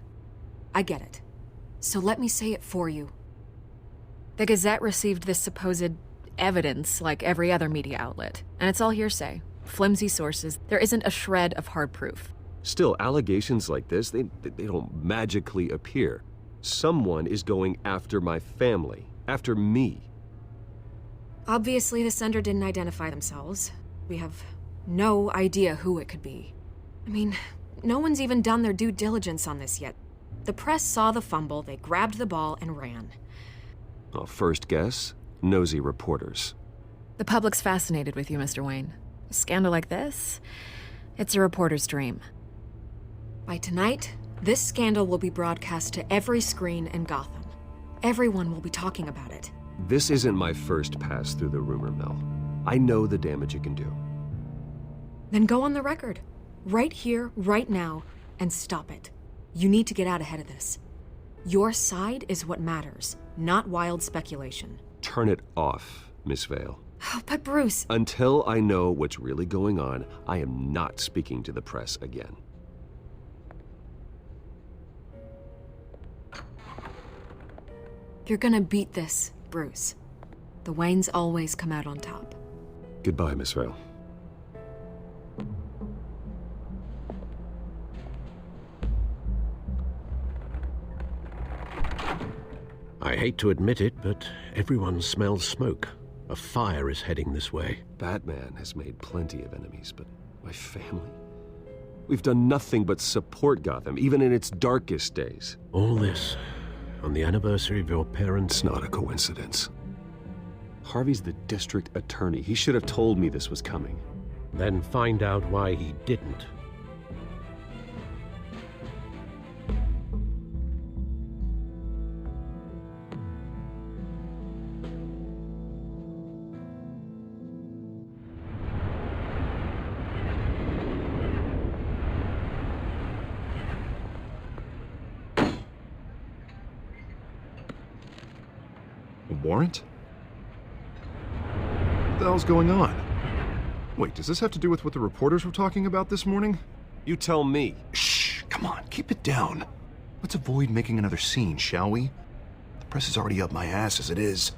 I get it. So let me say it for you. The Gazette received this supposed evidence like every other media outlet, and it's all hearsay. Flimsy sources. There isn't a shred of hard proof. Still, allegations like this, they don't magically appear. Someone is going after my family, after me. Obviously, the sender didn't identify themselves. We have no idea who it could be. I mean, no one's even done their due diligence on this yet. The press saw the fumble, they grabbed the ball and ran. Well, first guess, nosy reporters. The public's fascinated with you, Mr. Wayne. A scandal like this, it's a reporter's dream. By tonight, this scandal will be broadcast to every screen in Gotham. Everyone will be talking about it. This isn't my first pass through the rumor mill. I know the damage it can do. Then go on the record. Right here, right now, and stop it. You need to get out ahead of this. Your side is what matters, not wild speculation. Turn it off, Miss Vale. Oh, but Bruce... Until I know what's really going on, I am not speaking to the press again. You're gonna beat this, Bruce. The Waynes always come out on top. Goodbye, Miss Vale. I hate to admit it, but everyone smells smoke. A fire is heading this way. Batman has made plenty of enemies, but my family? We've done nothing but support Gotham, even in its darkest days. All this on the anniversary of your parents'... It's not a coincidence. Harvey's the district attorney. He should have told me this was coming. Then find out why he didn't. Warrant? What the hell's going on? Wait, does this have to do with what the reporters were talking about this morning? You tell me. Shh, come on, keep it down. Let's avoid making another scene, shall we? The press is already up my ass as it is.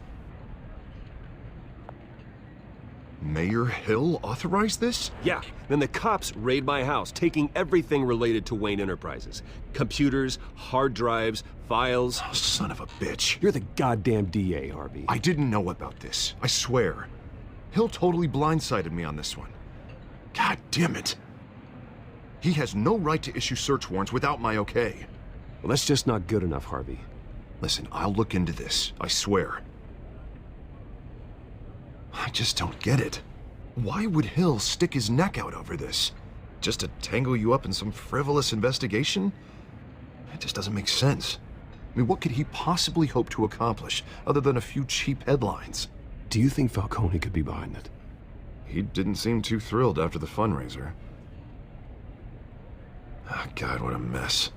Mayor Hill authorized this? Yeah, then the cops raid my house, taking everything related to Wayne Enterprises. Computers, hard drives, files. Oh, son of a bitch. You're the goddamn DA, Harvey. I didn't know about this, I swear. Hill totally blindsided me on this one. God damn it. He has no right to issue search warrants without my okay. Well, that's just not good enough, Harvey. Listen, I'll look into this, I swear. I just don't get it. Why would Hill stick his neck out over this? Just to tangle you up in some frivolous investigation? It just doesn't make sense. I mean, what could he possibly hope to accomplish other than a few cheap headlines? Do you think Falcone could be behind it? He didn't seem too thrilled after the fundraiser. Oh, God, what a mess.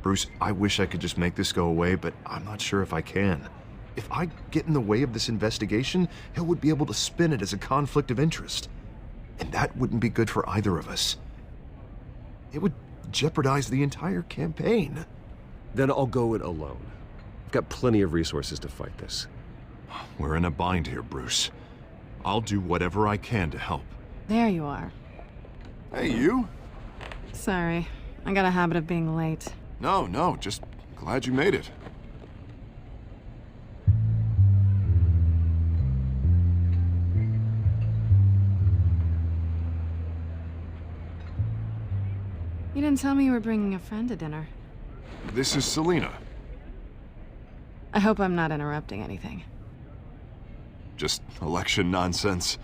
Bruce, I wish I could just make this go away, but I'm not sure if I can. If I get in the way of this investigation, Hill would be able to spin it as a conflict of interest. And that wouldn't be good for either of us. It would jeopardize the entire campaign. Then I'll go it alone. I've got plenty of resources to fight this. We're in a bind here, Bruce. I'll do whatever I can to help. There you are. Hey, you? Sorry, I got a habit of being late. No, just glad you made it. You didn't tell me you were bringing a friend to dinner. This is Selina. I hope I'm not interrupting anything. Just election nonsense.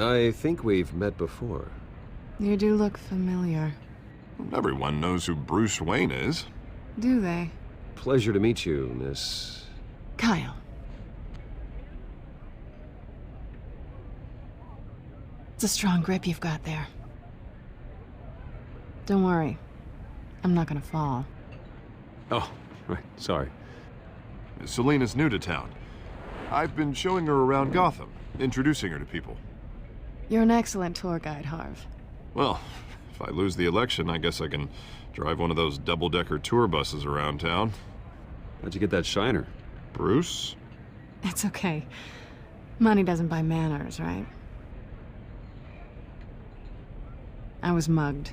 I think we've met before. You do look familiar. Everyone knows who Bruce Wayne is. Do they? Pleasure to meet you, Miss... Kyle. It's a strong grip you've got there. Don't worry. I'm not gonna fall. Oh, right, sorry. Selina's new to town. I've been showing her around Gotham, introducing her to people. You're an excellent tour guide, Harv. Well, if I lose the election, I guess I can drive one of those double-decker tour buses around town. How'd you get that shiner? Bruce? It's okay. Money doesn't buy manners, right? I was mugged.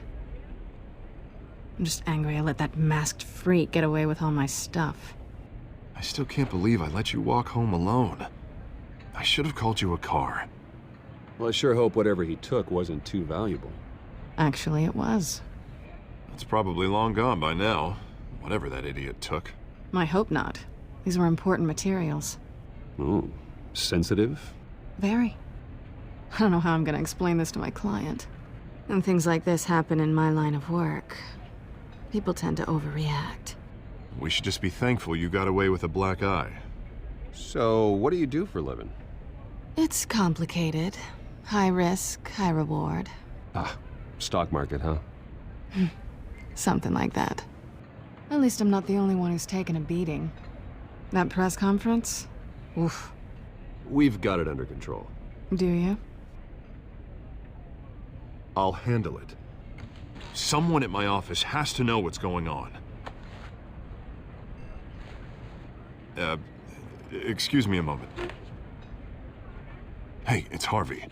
I'm just angry I let that masked freak get away with all my stuff. I still can't believe I let you walk home alone. I should have called you a car. Well, I sure hope whatever he took wasn't too valuable. Actually, it was. It's probably long gone by now, whatever that idiot took. I hope not. These were important materials. Ooh, sensitive? Very. I don't know how I'm gonna explain this to my client. And things like this happen in my line of work. People tend to overreact. We should just be thankful you got away with a black eye. So, what do you do for a living? It's complicated. High risk, high reward. Ah, stock market, huh? Something like that. At least I'm not the only one who's taken a beating. That press conference? Oof. We've got it under control. Do you? I'll handle it. Someone at my office has to know what's going on. Excuse me a moment. Hey, it's Harvey.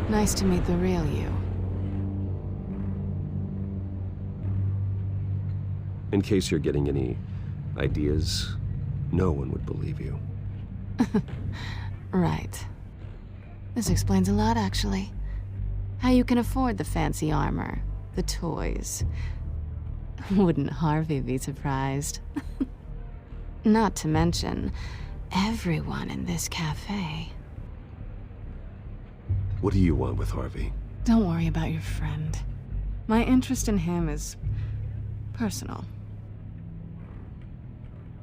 Nice to meet the real you. In case you're getting any ideas, no one would believe you. Right. This explains a lot, actually. How you can afford the fancy armor, the toys. Wouldn't Harvey be surprised? Not to mention, everyone in this cafe. What do you want with Harvey? Don't worry about your friend. My interest in him is personal.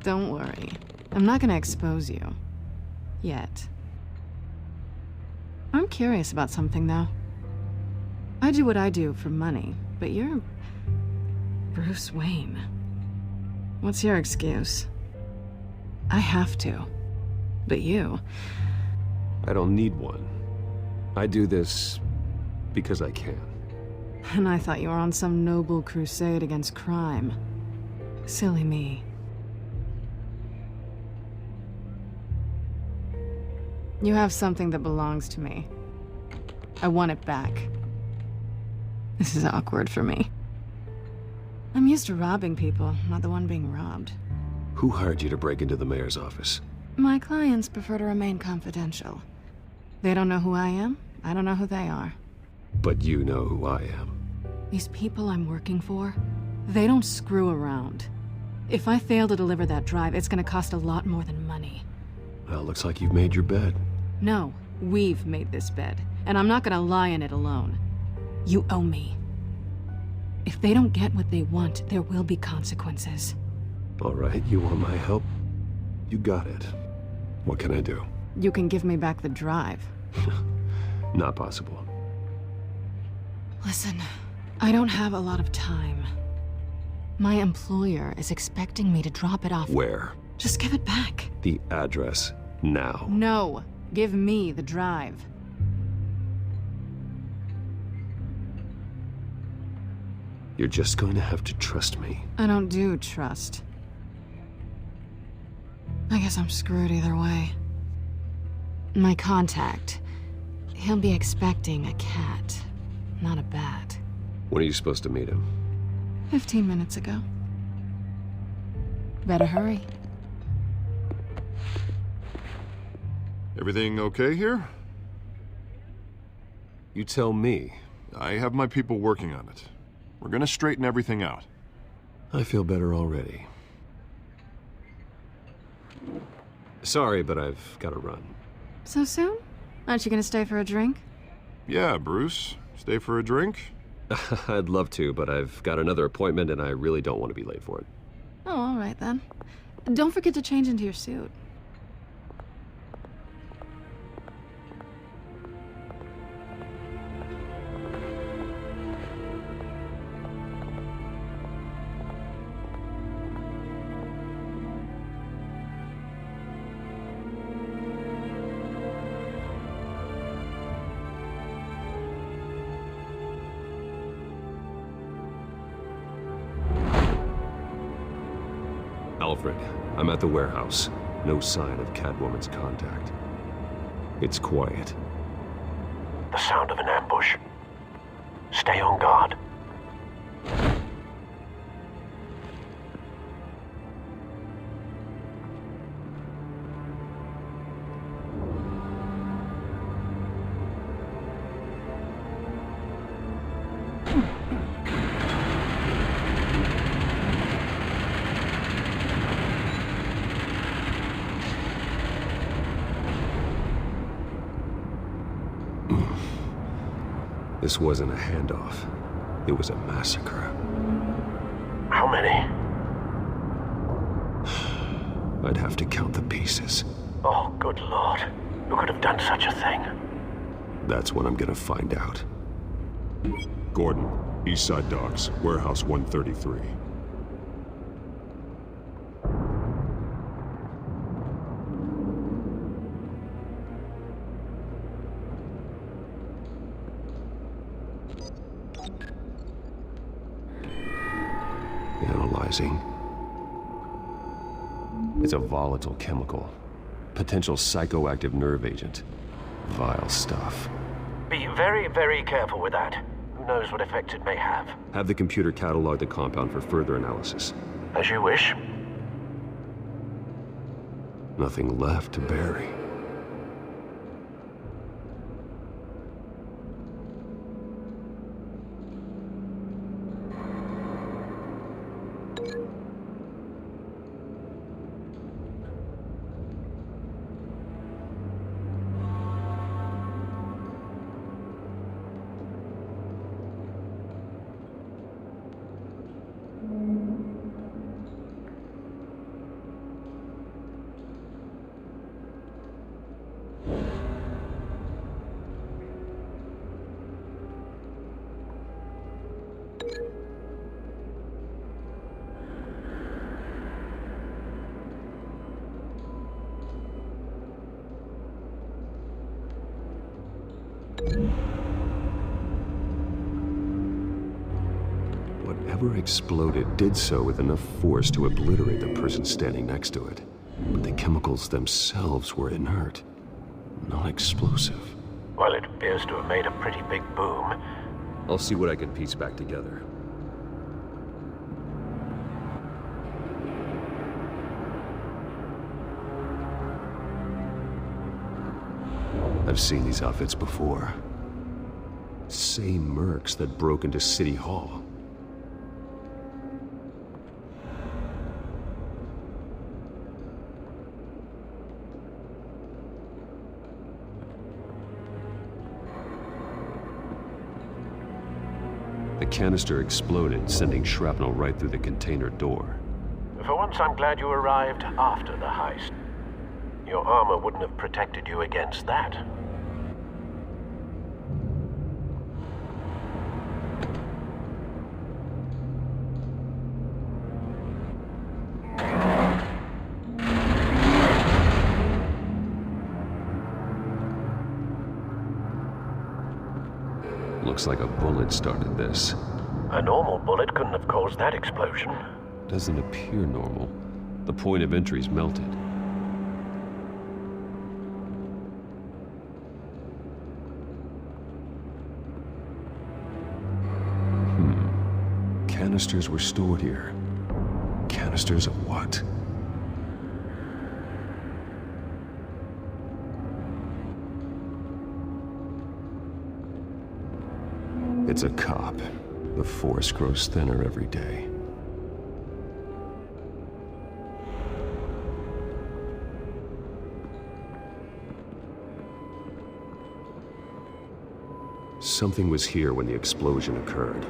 Don't worry. I'm not gonna expose you. Yet. I'm curious about something, though. I do what I do for money, but you're... Bruce Wayne. What's your excuse? I have to. But you... I don't need one. I do this because I can. And I thought you were on some noble crusade against crime. Silly me. You have something that belongs to me. I want it back. This is awkward for me. I'm used to robbing people, not the one being robbed. Who hired you to break into the mayor's office? My clients prefer to remain confidential. They don't know who I am, I don't know who they are. But you know who I am. These people I'm working for, they don't screw around. If I fail to deliver that drive, it's gonna cost a lot more than money. Well, looks like you've made your bed. No, We've made this bed, and I'm not gonna lie in it alone. You owe me. If they don't get what they want, there will be consequences. All right, you want my help? You got it. What can I do? You can give me back the drive. Not possible. Listen, I don't have a lot of time. My employer is expecting me to drop it off. Where? Just give it back. The address, now. No, give me the drive. You're just going to have to trust me. I don't do trust. I guess I'm screwed either way. My contact, he'll be expecting a cat, not a bat. When are you supposed to meet him? 15 minutes ago. Better hurry. Everything okay here? You tell me. I have my people working on it. We're gonna straighten everything out. I feel better already. Sorry, but I've got to run. So soon? Aren't you gonna stay for a drink? Yeah, Bruce. Stay for a drink? I'd love to, but I've got another appointment and I really don't want to be late for it. Oh, all right then. Don't forget to change into your suit. Alfred, I'm at the warehouse. No sign of Catwoman's contact. It's quiet. The sound of an ambush. Stay on guard. This wasn't a handoff. It was a massacre. How many? I'd have to count the pieces. Oh, good Lord. Who could have done such a thing? That's what I'm gonna find out. Gordon, Eastside Docks, Warehouse 133. Analyzing. It's a volatile chemical. Potential psychoactive nerve agent. Vile stuff. Be very, very careful with that. Who knows what effect it may have. Have the computer catalog the compound for further analysis. As you wish. Nothing left to bury. Whatever exploded did so with enough force to obliterate the person standing next to it. But the chemicals themselves were inert, not explosive. Well, it appears to have made a pretty big boom. I'll see what I can piece back together. I've seen these outfits before. Same mercs that broke into City Hall. The canister exploded, sending shrapnel right through the container door. For once, I'm glad you arrived after the heist. Your armor wouldn't have protected you against that. Looks like a bullet started this. A normal bullet couldn't have caused that explosion. Doesn't appear normal. The point of entry's melted. Canisters were stored here. Canisters of what? It's a cop. The force grows thinner every day. Something was here when the explosion occurred.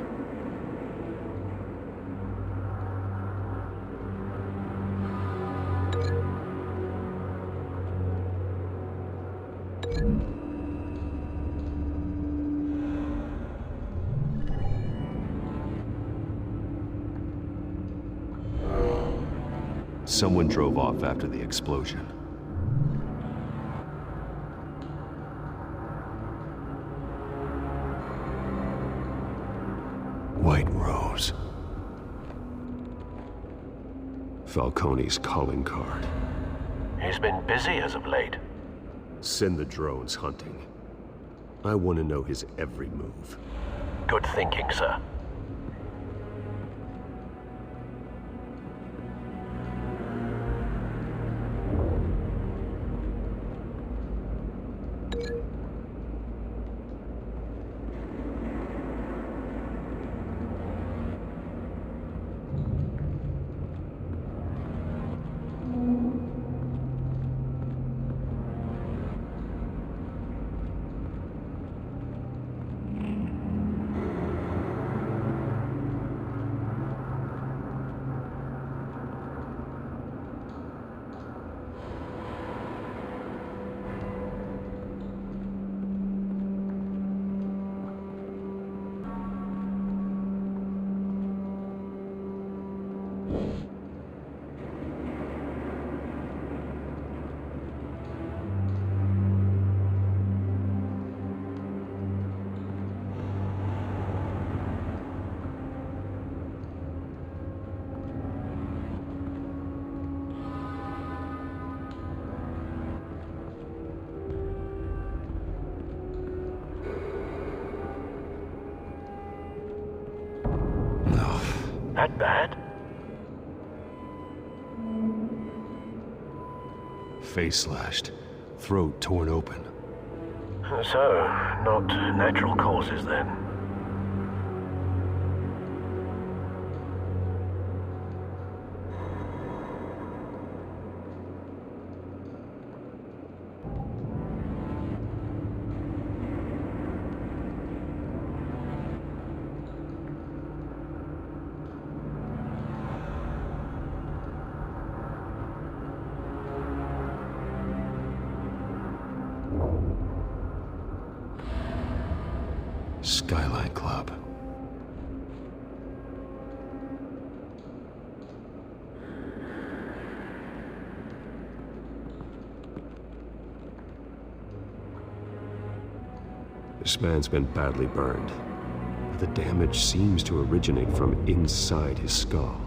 Someone drove off after the explosion. White Rose. Falcone's calling card. He's been busy as of late. Send the drones hunting. I want to know his every move. Good thinking, sir. That bad? Face slashed, throat torn open. So, not natural causes then. Skyline Club. This man's been badly burned. The damage seems to originate from inside his skull.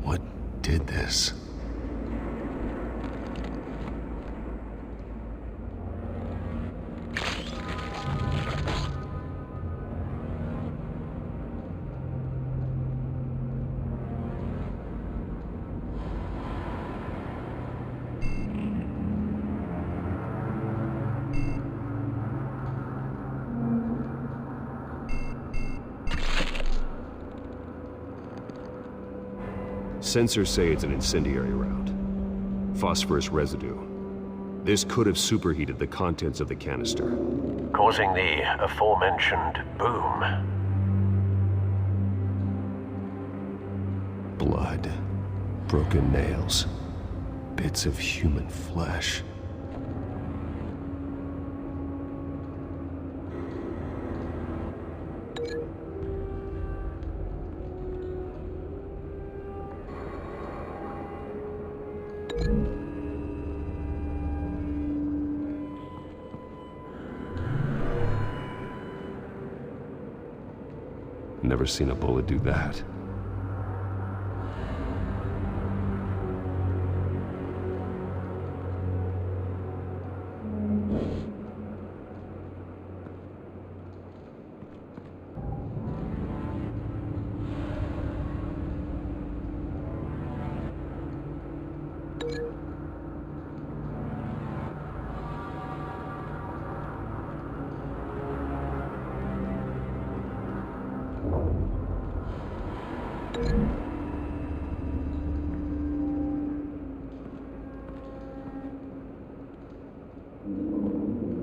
What did this? Sensors say it's an incendiary round. Phosphorus residue. This could have superheated the contents of the canister. Causing the aforementioned boom. Blood, broken nails, bits of human flesh. Never seen a bullet do that.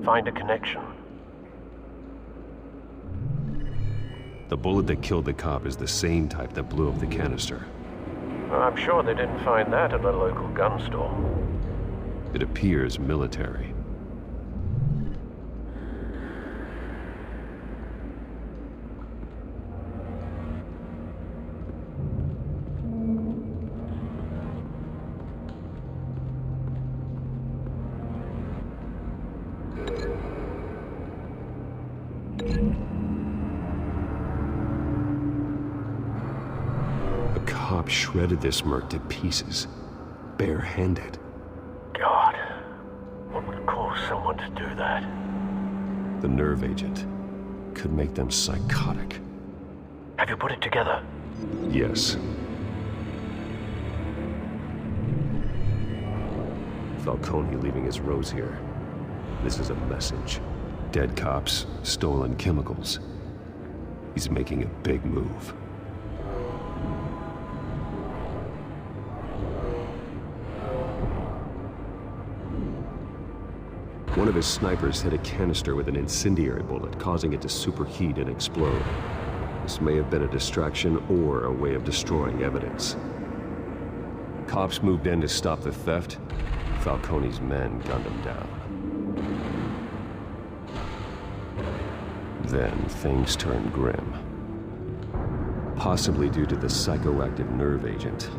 Find a connection. The bullet that killed the cop is the same type that blew up the canister. I'm sure they didn't find that at a local gun store. It appears military. Shredded this merc to pieces, barehanded. God, what would cause someone to do that? The nerve agent could make them psychotic. Have you put it together? Yes. Falcone leaving his rose here. This is a message. Dead cops, stolen chemicals. He's making a big move. One of his snipers hit a canister with an incendiary bullet, causing it to superheat and explode. This may have been a distraction or a way of destroying evidence. Cops moved in to stop the theft. Falcone's men gunned him down. Then things turned grim. Possibly due to the psychoactive nerve agent.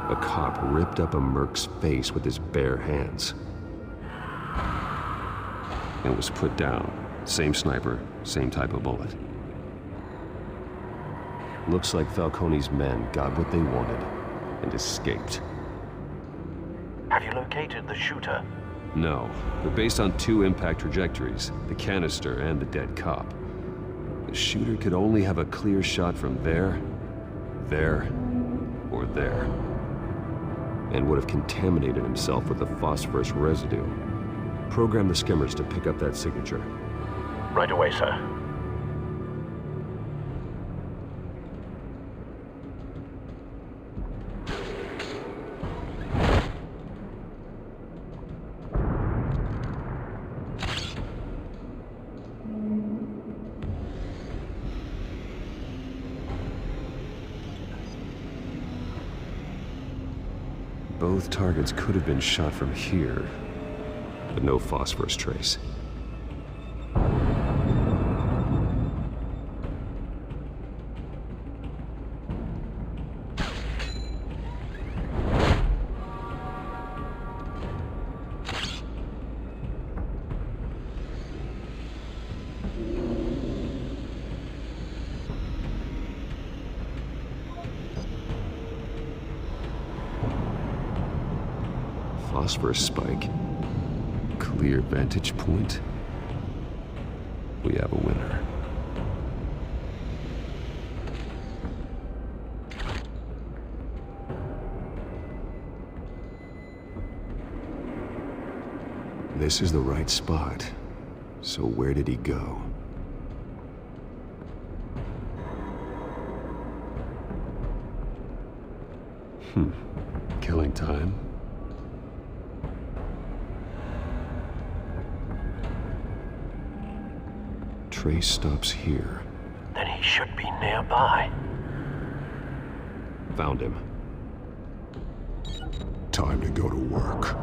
A cop ripped up a merc's face with his bare hands. And was put down. Same sniper, same type of bullet. Looks like Falcone's men got what they wanted and escaped. Have you located the shooter? No, but based on two impact trajectories, the canister and the dead cop, the shooter could only have a clear shot from there, or there, and would have contaminated himself with the phosphorus residue. Program the skimmers to pick up that signature. Right away, sir. Both targets could have been shot from here, but no phosphorus trace. Phosphorus spike. Clear vantage point. We have a winner. This is the right spot. So where did he go? Killing time? Trace stops here. Then he should be nearby. Found him. Time to go to work.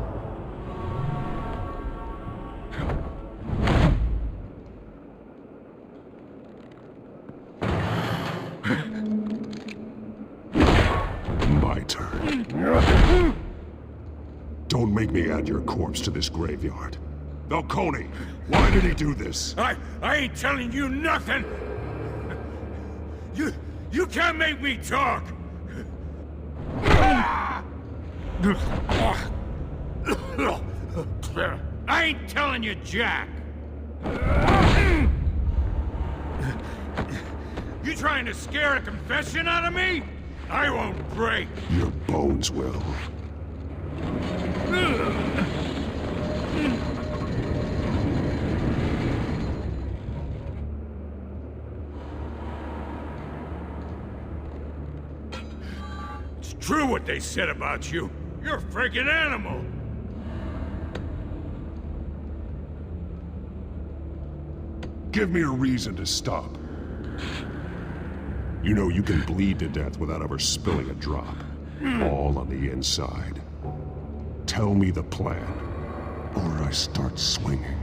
My turn. Don't make me add your corpse to this graveyard. Falcone, why did he do this? I ain't telling you nothing! You can't make me talk! I ain't telling you jack! You trying to scare a confession out of me? I won't break! Your bones will. It's true what they said about you. You're a freaking animal! Give me a reason to stop. You know you can bleed to death without ever spilling a drop. All on the inside. Tell me the plan, or I start swinging.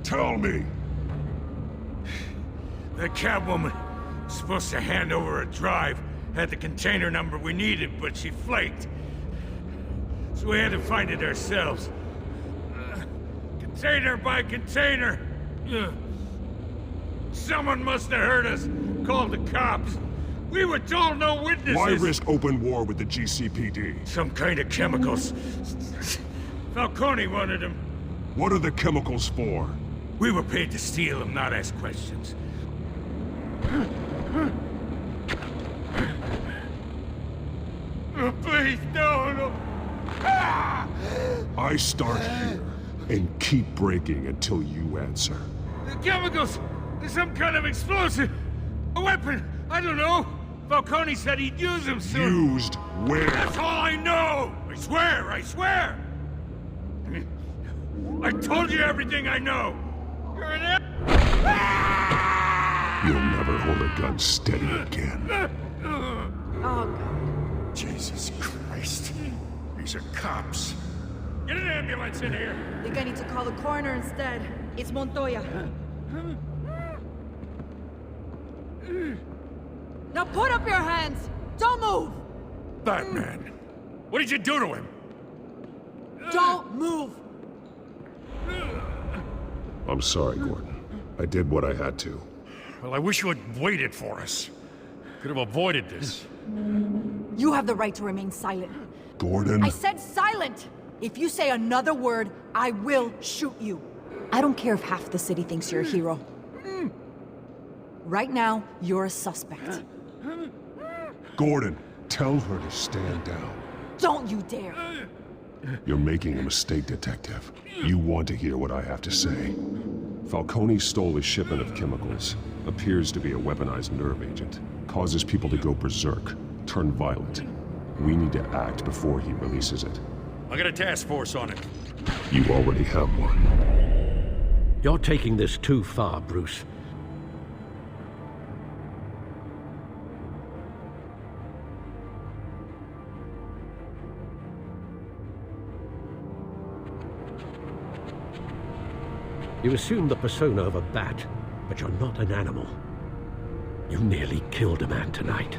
Tell me! The Catwoman was supposed to hand over a drive, had the container number we needed, but she flaked. So we had to find it ourselves. Container by container. Someone must have heard us, called the cops. We were told no witnesses. Why risk open war with the GCPD? Some kind of chemicals. Falcone wanted them. What are the chemicals for? We were paid to steal them, not ask questions. Oh, please, no. I start here and keep breaking until you answer. The chemicals! Some kind of explosive! A weapon! I don't know! Falcone said he'd use them soon! Used where? That's all I know! I swear! I told you everything I know! You're an You'll never hold a gun steady again. Oh, God. Jesus Christ. These are cops. Get an ambulance in here! I think I need to call the coroner instead. It's Montoya. Now put up your hands! Don't move! Batman! What did you do to him? Don't move! I'm sorry, Gordon. I did what I had to. Well, I wish you had waited for us. Could have avoided this. You have the right to remain silent. Gordon? I said silent! If you say another word, I will shoot you. I don't care if half the city thinks you're a hero. Right now, you're a suspect. Gordon, tell her to stand down. Don't you dare! You're making a mistake, Detective. You want to hear what I have to say. Falcone stole a shipment of chemicals. Appears to be a weaponized nerve agent. Causes people to go berserk, turn violent. We need to act before he releases it. I got a task force on it. You already have one. You're taking this too far, Bruce. You assume the persona of a bat, but you're not an animal. You nearly killed a man tonight.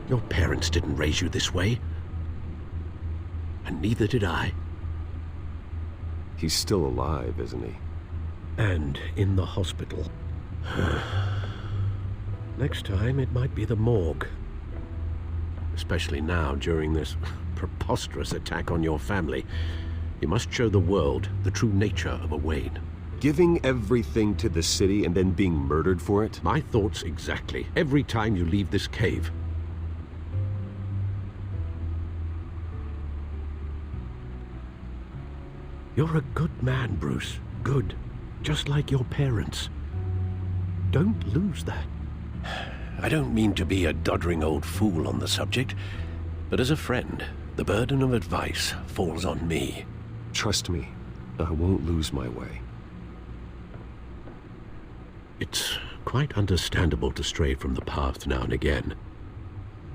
Your parents didn't raise you this way. And neither did I. He's still alive, isn't he? And in the hospital. Next time, it might be the morgue. Especially now, during this preposterous attack on your family. You must show the world the true nature of a Wayne. Giving everything to the city and then being murdered for it? My thoughts exactly. Every time you leave this cave. You're a good man, Bruce. Good. Just like your parents. Don't lose that. I don't mean to be a doddering old fool on the subject, but as a friend, The burden of advice falls on me. Trust me, I won't lose my way. It's quite understandable to stray from the path now and again,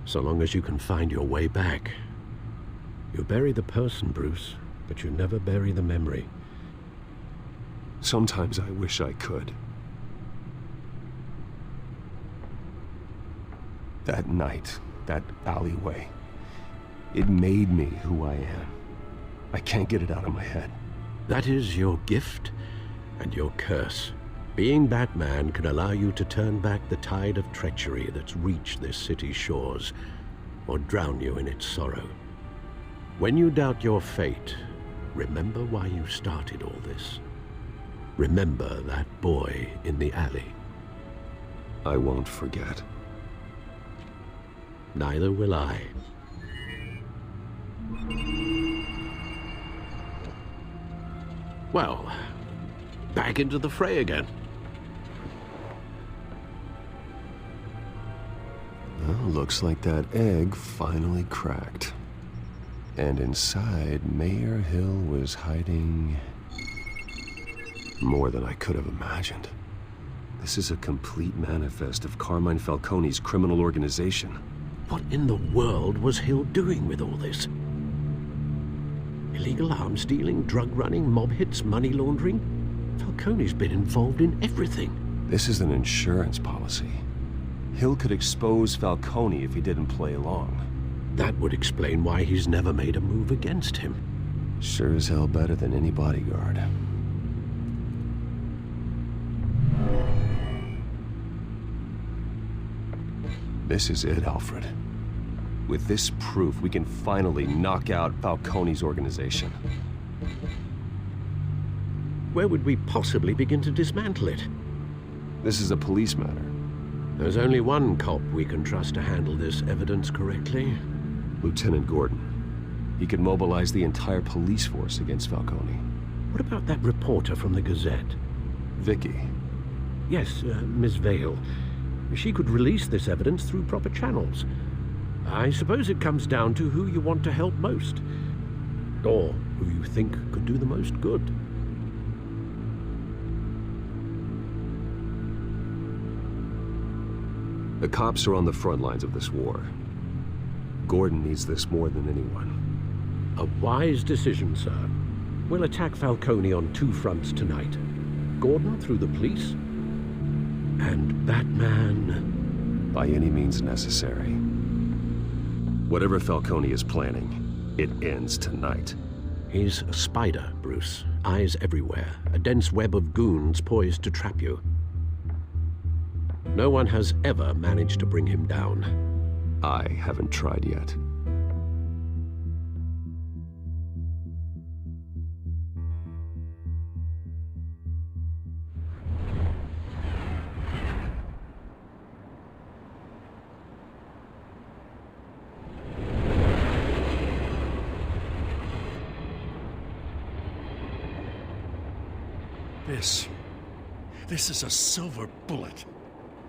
so long as you can find your way back. You bury the person, Bruce, but you never bury the memory. Sometimes I wish I could. That night, that alleyway, it made me who I am. I can't get it out of my head. That is your gift and your curse. Being Batman can allow you to turn back the tide of treachery that's reached this city's shores, or drown you in its sorrow. When you doubt your fate, remember why you started all this. Remember that boy in the alley. I won't forget. Neither will I. Well, back into the fray again. Well, looks like that egg finally cracked. And inside, Mayor Hill was hiding more than I could have imagined. This is a complete manifest of Carmine Falcone's criminal organization. What in the world was Hill doing with all this? Illegal arms dealing, drug running, mob hits, money laundering? Falcone's been involved in everything. This is an insurance policy. Hill could expose Falcone if he didn't play along. That would explain why he's never made a move against him. Sure as hell better than any bodyguard. This is it, Alfred. With this proof, we can finally knock out Falcone's organization. Where would we possibly begin to dismantle it? This is a police matter. There's only one cop we can trust to handle this evidence correctly. Lieutenant Gordon. He could mobilize the entire police force against Falcone. What about that reporter from the Gazette? Vicky. Yes, Miss Vale. She could release this evidence through proper channels. I suppose it comes down to who you want to help most. Or who you think could do the most good. The cops are on the front lines of this war. Gordon needs this more than anyone. A wise decision, sir. We'll attack Falcone on two fronts tonight. Gordon through the police, and Batman... by any means necessary. Whatever Falcone is planning, it ends tonight. He's a spider, Bruce. Eyes everywhere. A dense web of goons poised to trap you. No one has ever managed to bring him down. I haven't tried yet. This is a silver bullet.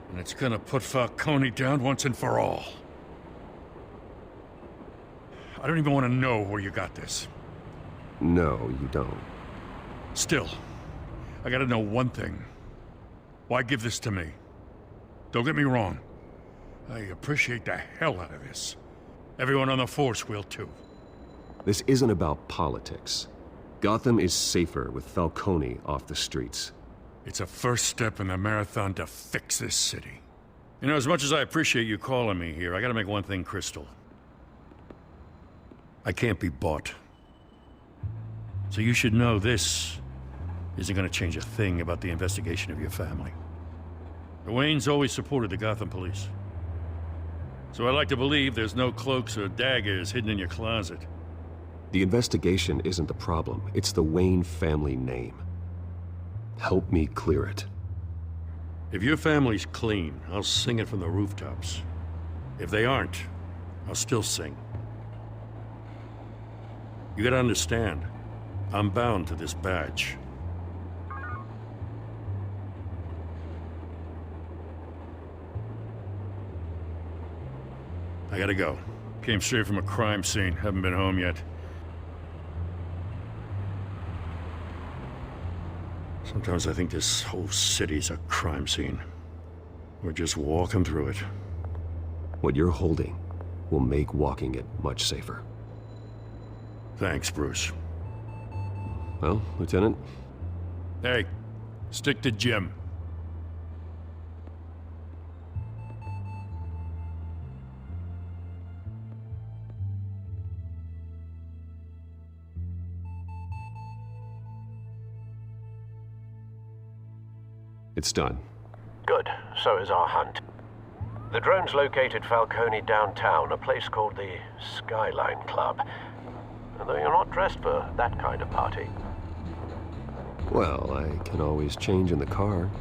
And it's gonna put Falcone down once and for all. I don't even want to know where you got this. No, you don't. Still, I gotta know one thing. Why give this to me? Don't get me wrong. I appreciate the hell out of this. Everyone on the force will too. This isn't about politics. Gotham is safer with Falcone off the streets. It's a first step in the marathon to fix this city. You know, as much as I appreciate you calling me here, I gotta make one thing crystal. I can't be bought. So you should know this isn't gonna change a thing about the investigation of your family. The Waynes always supported the Gotham police. So I like to believe there's no cloaks or daggers hidden in your closet. The investigation isn't the problem. It's the Wayne family name. Help me clear it. If your family's clean, I'll sing it from the rooftops. If they aren't, I'll still sing. You gotta understand, I'm bound to this badge. I gotta go. Came straight from a crime scene. Haven't been home yet. Sometimes I think this whole city's a crime scene. We're just walking through it. What you're holding will make walking it much safer. Thanks, Bruce. Well, Lieutenant? Hey, stick to Jim. It's done. Good. So is our hunt. The drone's located Falcone downtown, a place called the Skyline Club. Though you're not dressed for that kind of party. Well, I can always change in the car.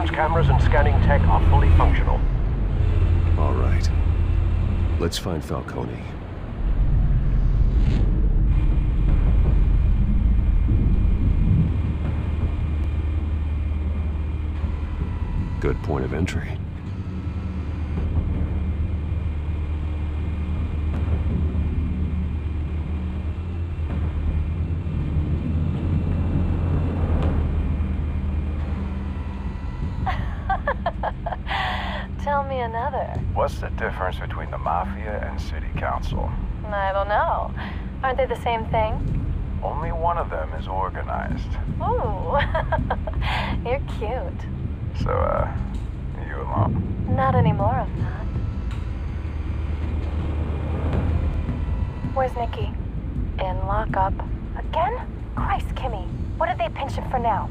Cameras and scanning tech are fully functional. All right. Let's find Falcone. Good point of entry. Tell me another. What's the difference between the Mafia and City Council? I don't know. Aren't they the same thing? Only one of them is organized. Ooh, you're cute. So, you alone? Not anymore, I'm not. Where's Nikki? In lockup. Again? Christ, Kimmy. What did they pinch him for now?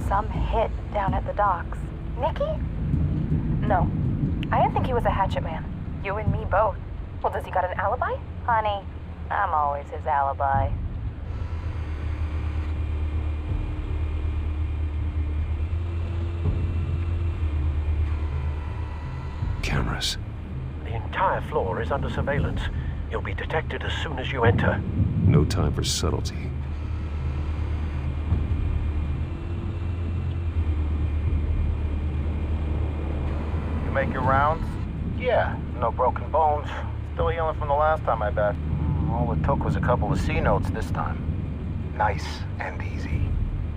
Some hit down at the docks. Nikki? No. I didn't think he was a hatchet man. You and me both. Well, does he got an alibi? Honey, I'm always his alibi. Cameras. The entire floor is under surveillance. You'll be detected as soon as you enter. No time for subtlety. You make your rounds? Yeah, no broken bones. Still healing from the last time, I bet. All it took was a couple of C notes this time. Nice and easy.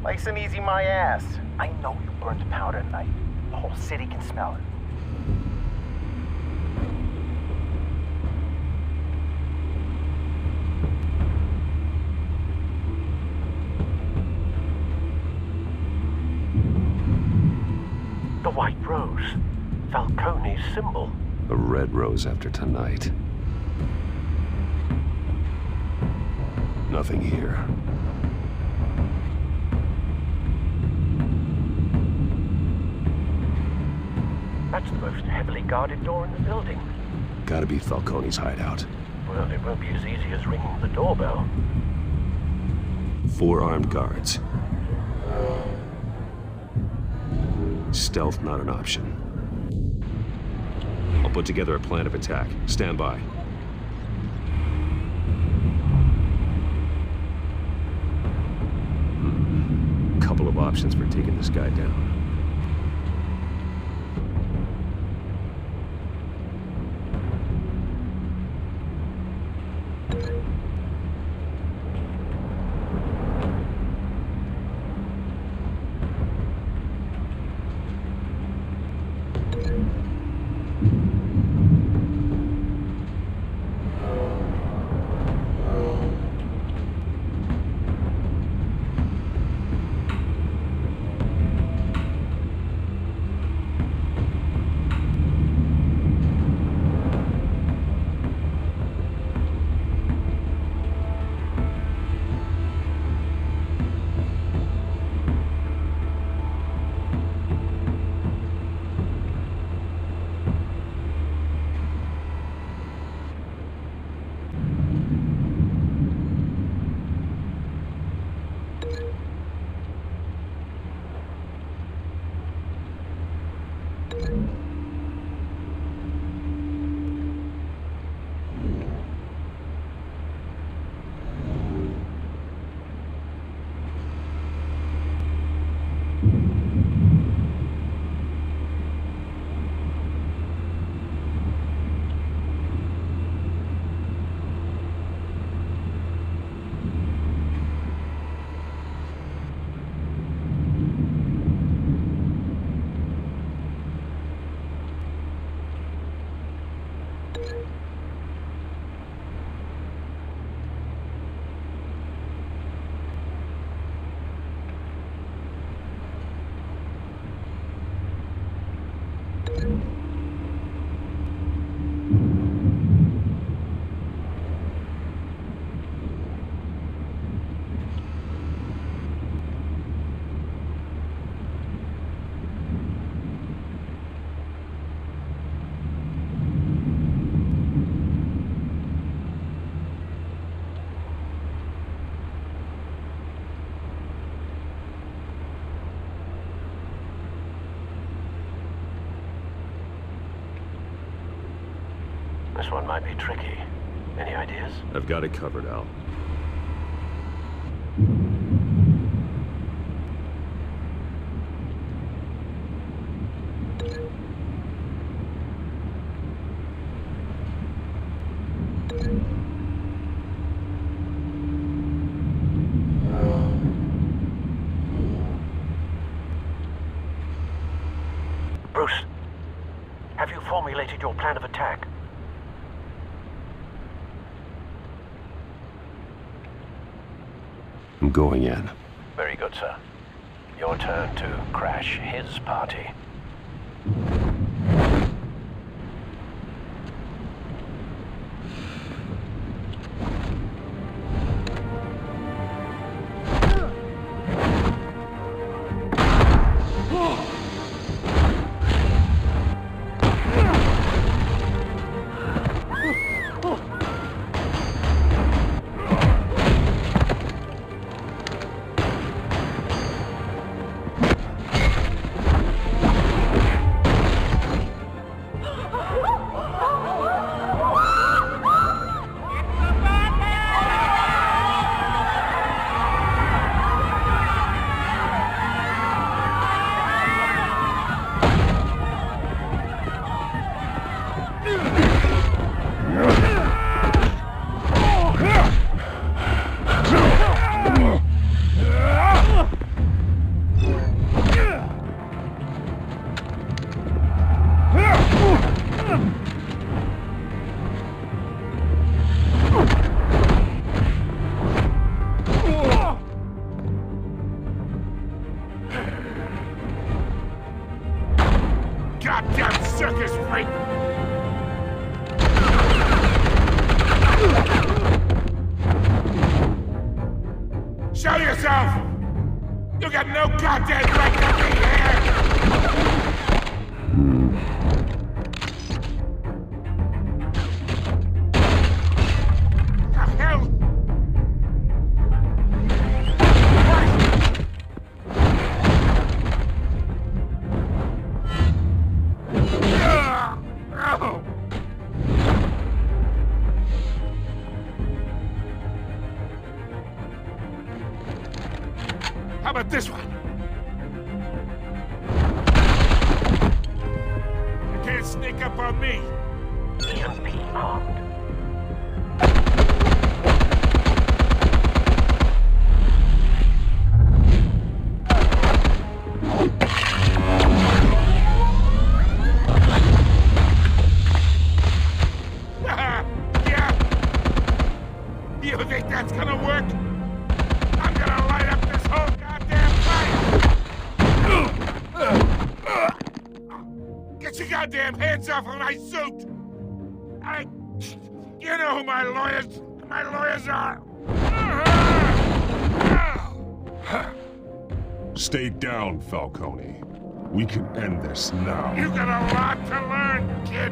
Nice and easy my ass. I know you burned powder tonight. The whole city can smell it. The white rose. Falcone's symbol. A red rose after tonight. Nothing here. That's the most heavily guarded door in the building. Gotta be Falcone's hideout. Well, it won't be as easy as ringing the doorbell. 4 armed guards. Stealth not an option. I'll put together a plan of attack. Stand by. Couple of options for taking this guy down. This one might be tricky. Any ideas? I've got it covered, Al. Bruce, have you formulated your plan of attack? I'm going in. Very good, sir. Your turn to crash his party. Goddamn circus freak! Show yourself! You got no goddamn right to be here! The hell? Oh! How about this one? You can't sneak up on me. EMP armed. You think that's gonna work? I'm gonna light up this whole goddamn place! Get your goddamn hands off of my suit! You know who my lawyers are! Stay down, Falcone. We can end this now. You got a lot to learn, kid!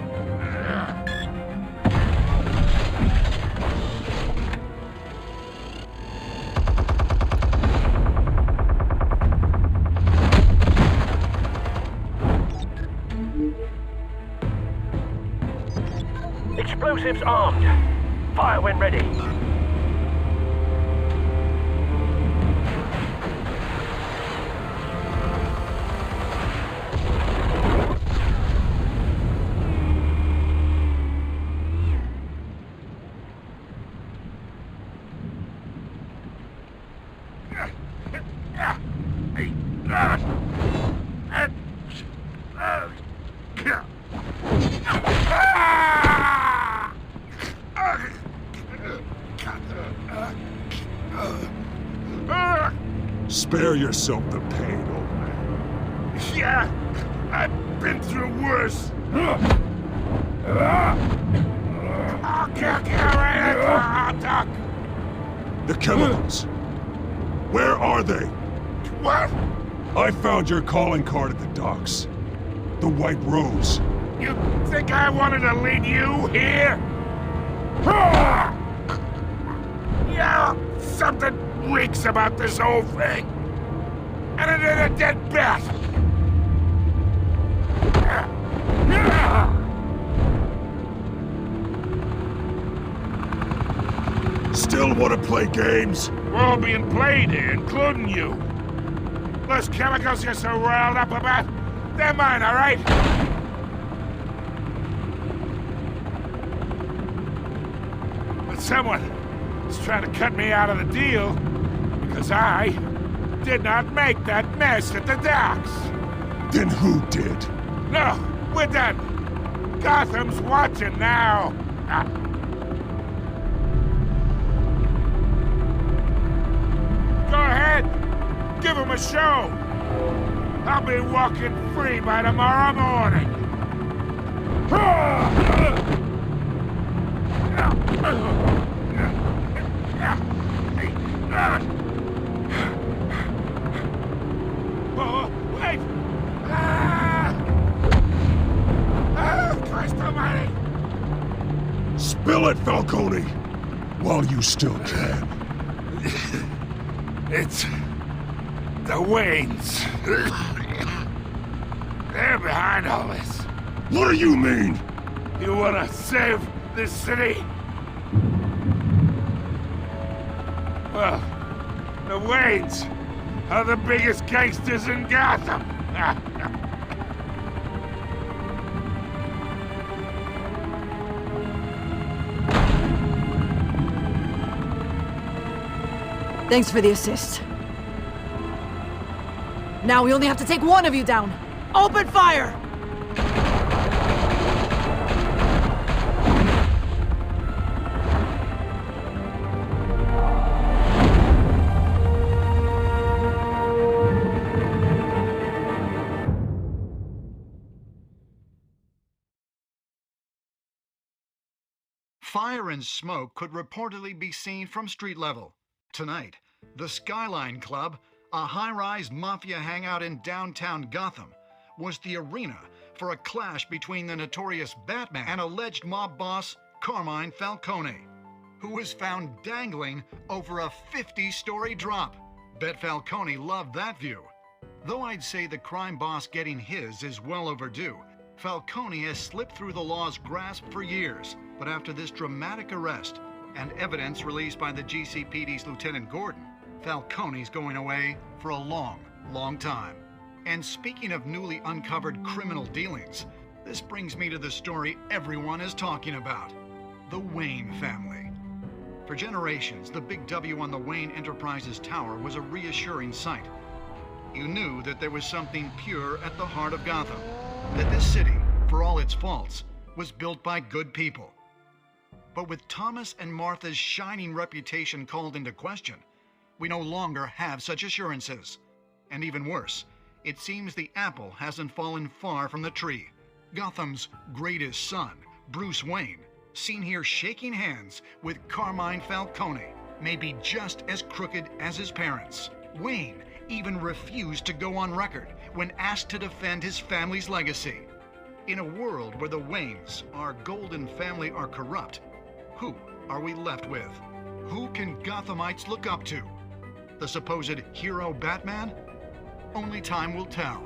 Explosives armed. Fire when ready. Spare yourself the pain, old man. Yeah, I've been through worse. I'll kick you right into a hot dog. The chemicals. Where are they? What? I found your calling card at the docks. The White Rose. You think I wanted to lead you here? Yeah, something reeks about this whole thing. And it ain't a dead bat. Still want to play games? We're all being played here, including you. Those chemicals you're so riled up about, they're mine, all right? But someone is trying to cut me out of the deal because I did not make that mess at the docks. Then who did? No, we're done. Gotham's watching now. Go ahead. Give him a show. I'll be walking free by tomorrow morning. Oh, wait! Christ almighty! Spill it, Falcone! While you still can. It's the Waynes. They're behind all this. What do you mean? You wanna save this city? Well, the Waynes are the biggest gangsters in Gotham. Thanks for the assist. Now we only have to take one of you down. Open fire! Fire and smoke could reportedly be seen from street level. Tonight, the Skyline Club, a high-rise mafia hangout in downtown Gotham, was the arena for a clash between the notorious Batman and alleged mob boss Carmine Falcone, who was found dangling over a 50-story drop. Bet Falcone loved that view. Though I'd say the crime boss getting his is well overdue, Falcone has slipped through the law's grasp for years, but after this dramatic arrest and evidence released by the GCPD's Lieutenant Gordon, Falcone's going away for a long, long time. And speaking of newly uncovered criminal dealings, this brings me to the story everyone is talking about. The Wayne family. For generations, the big W on the Wayne Enterprises tower was a reassuring sight. You knew that there was something pure at the heart of Gotham. That this city, for all its faults, was built by good people. But with Thomas and Martha's shining reputation called into question, we no longer have such assurances. And even worse, it seems the apple hasn't fallen far from the tree. Gotham's greatest son, Bruce Wayne, seen here shaking hands with Carmine Falcone, may be just as crooked as his parents. Wayne even refused to go on record when asked to defend his family's legacy. In a world where the Waynes, our golden family, are corrupt, who are we left with? Who can Gothamites look up to? The supposed hero Batman? Only time will tell.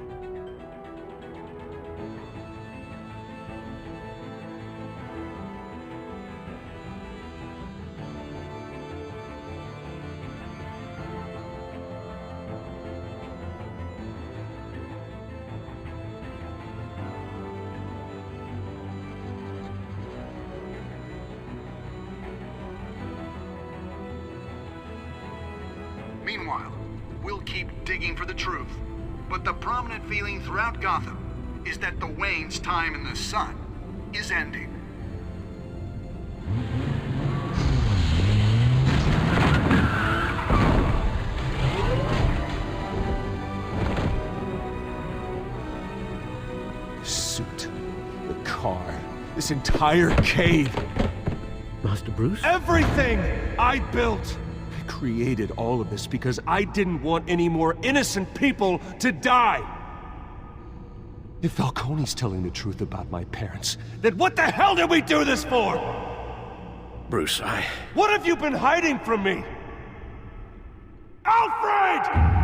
Meanwhile, we'll keep digging for the truth. But the prominent feeling throughout Gotham is that the Waynes' time in the sun is ending. The suit, the car, this entire cave. Master Bruce? Everything I built! I created all of this because I didn't want any more innocent people to die! If Falcone's telling the truth about my parents, then what the hell did we do this for? Bruce, What have you been hiding from me? Alfred!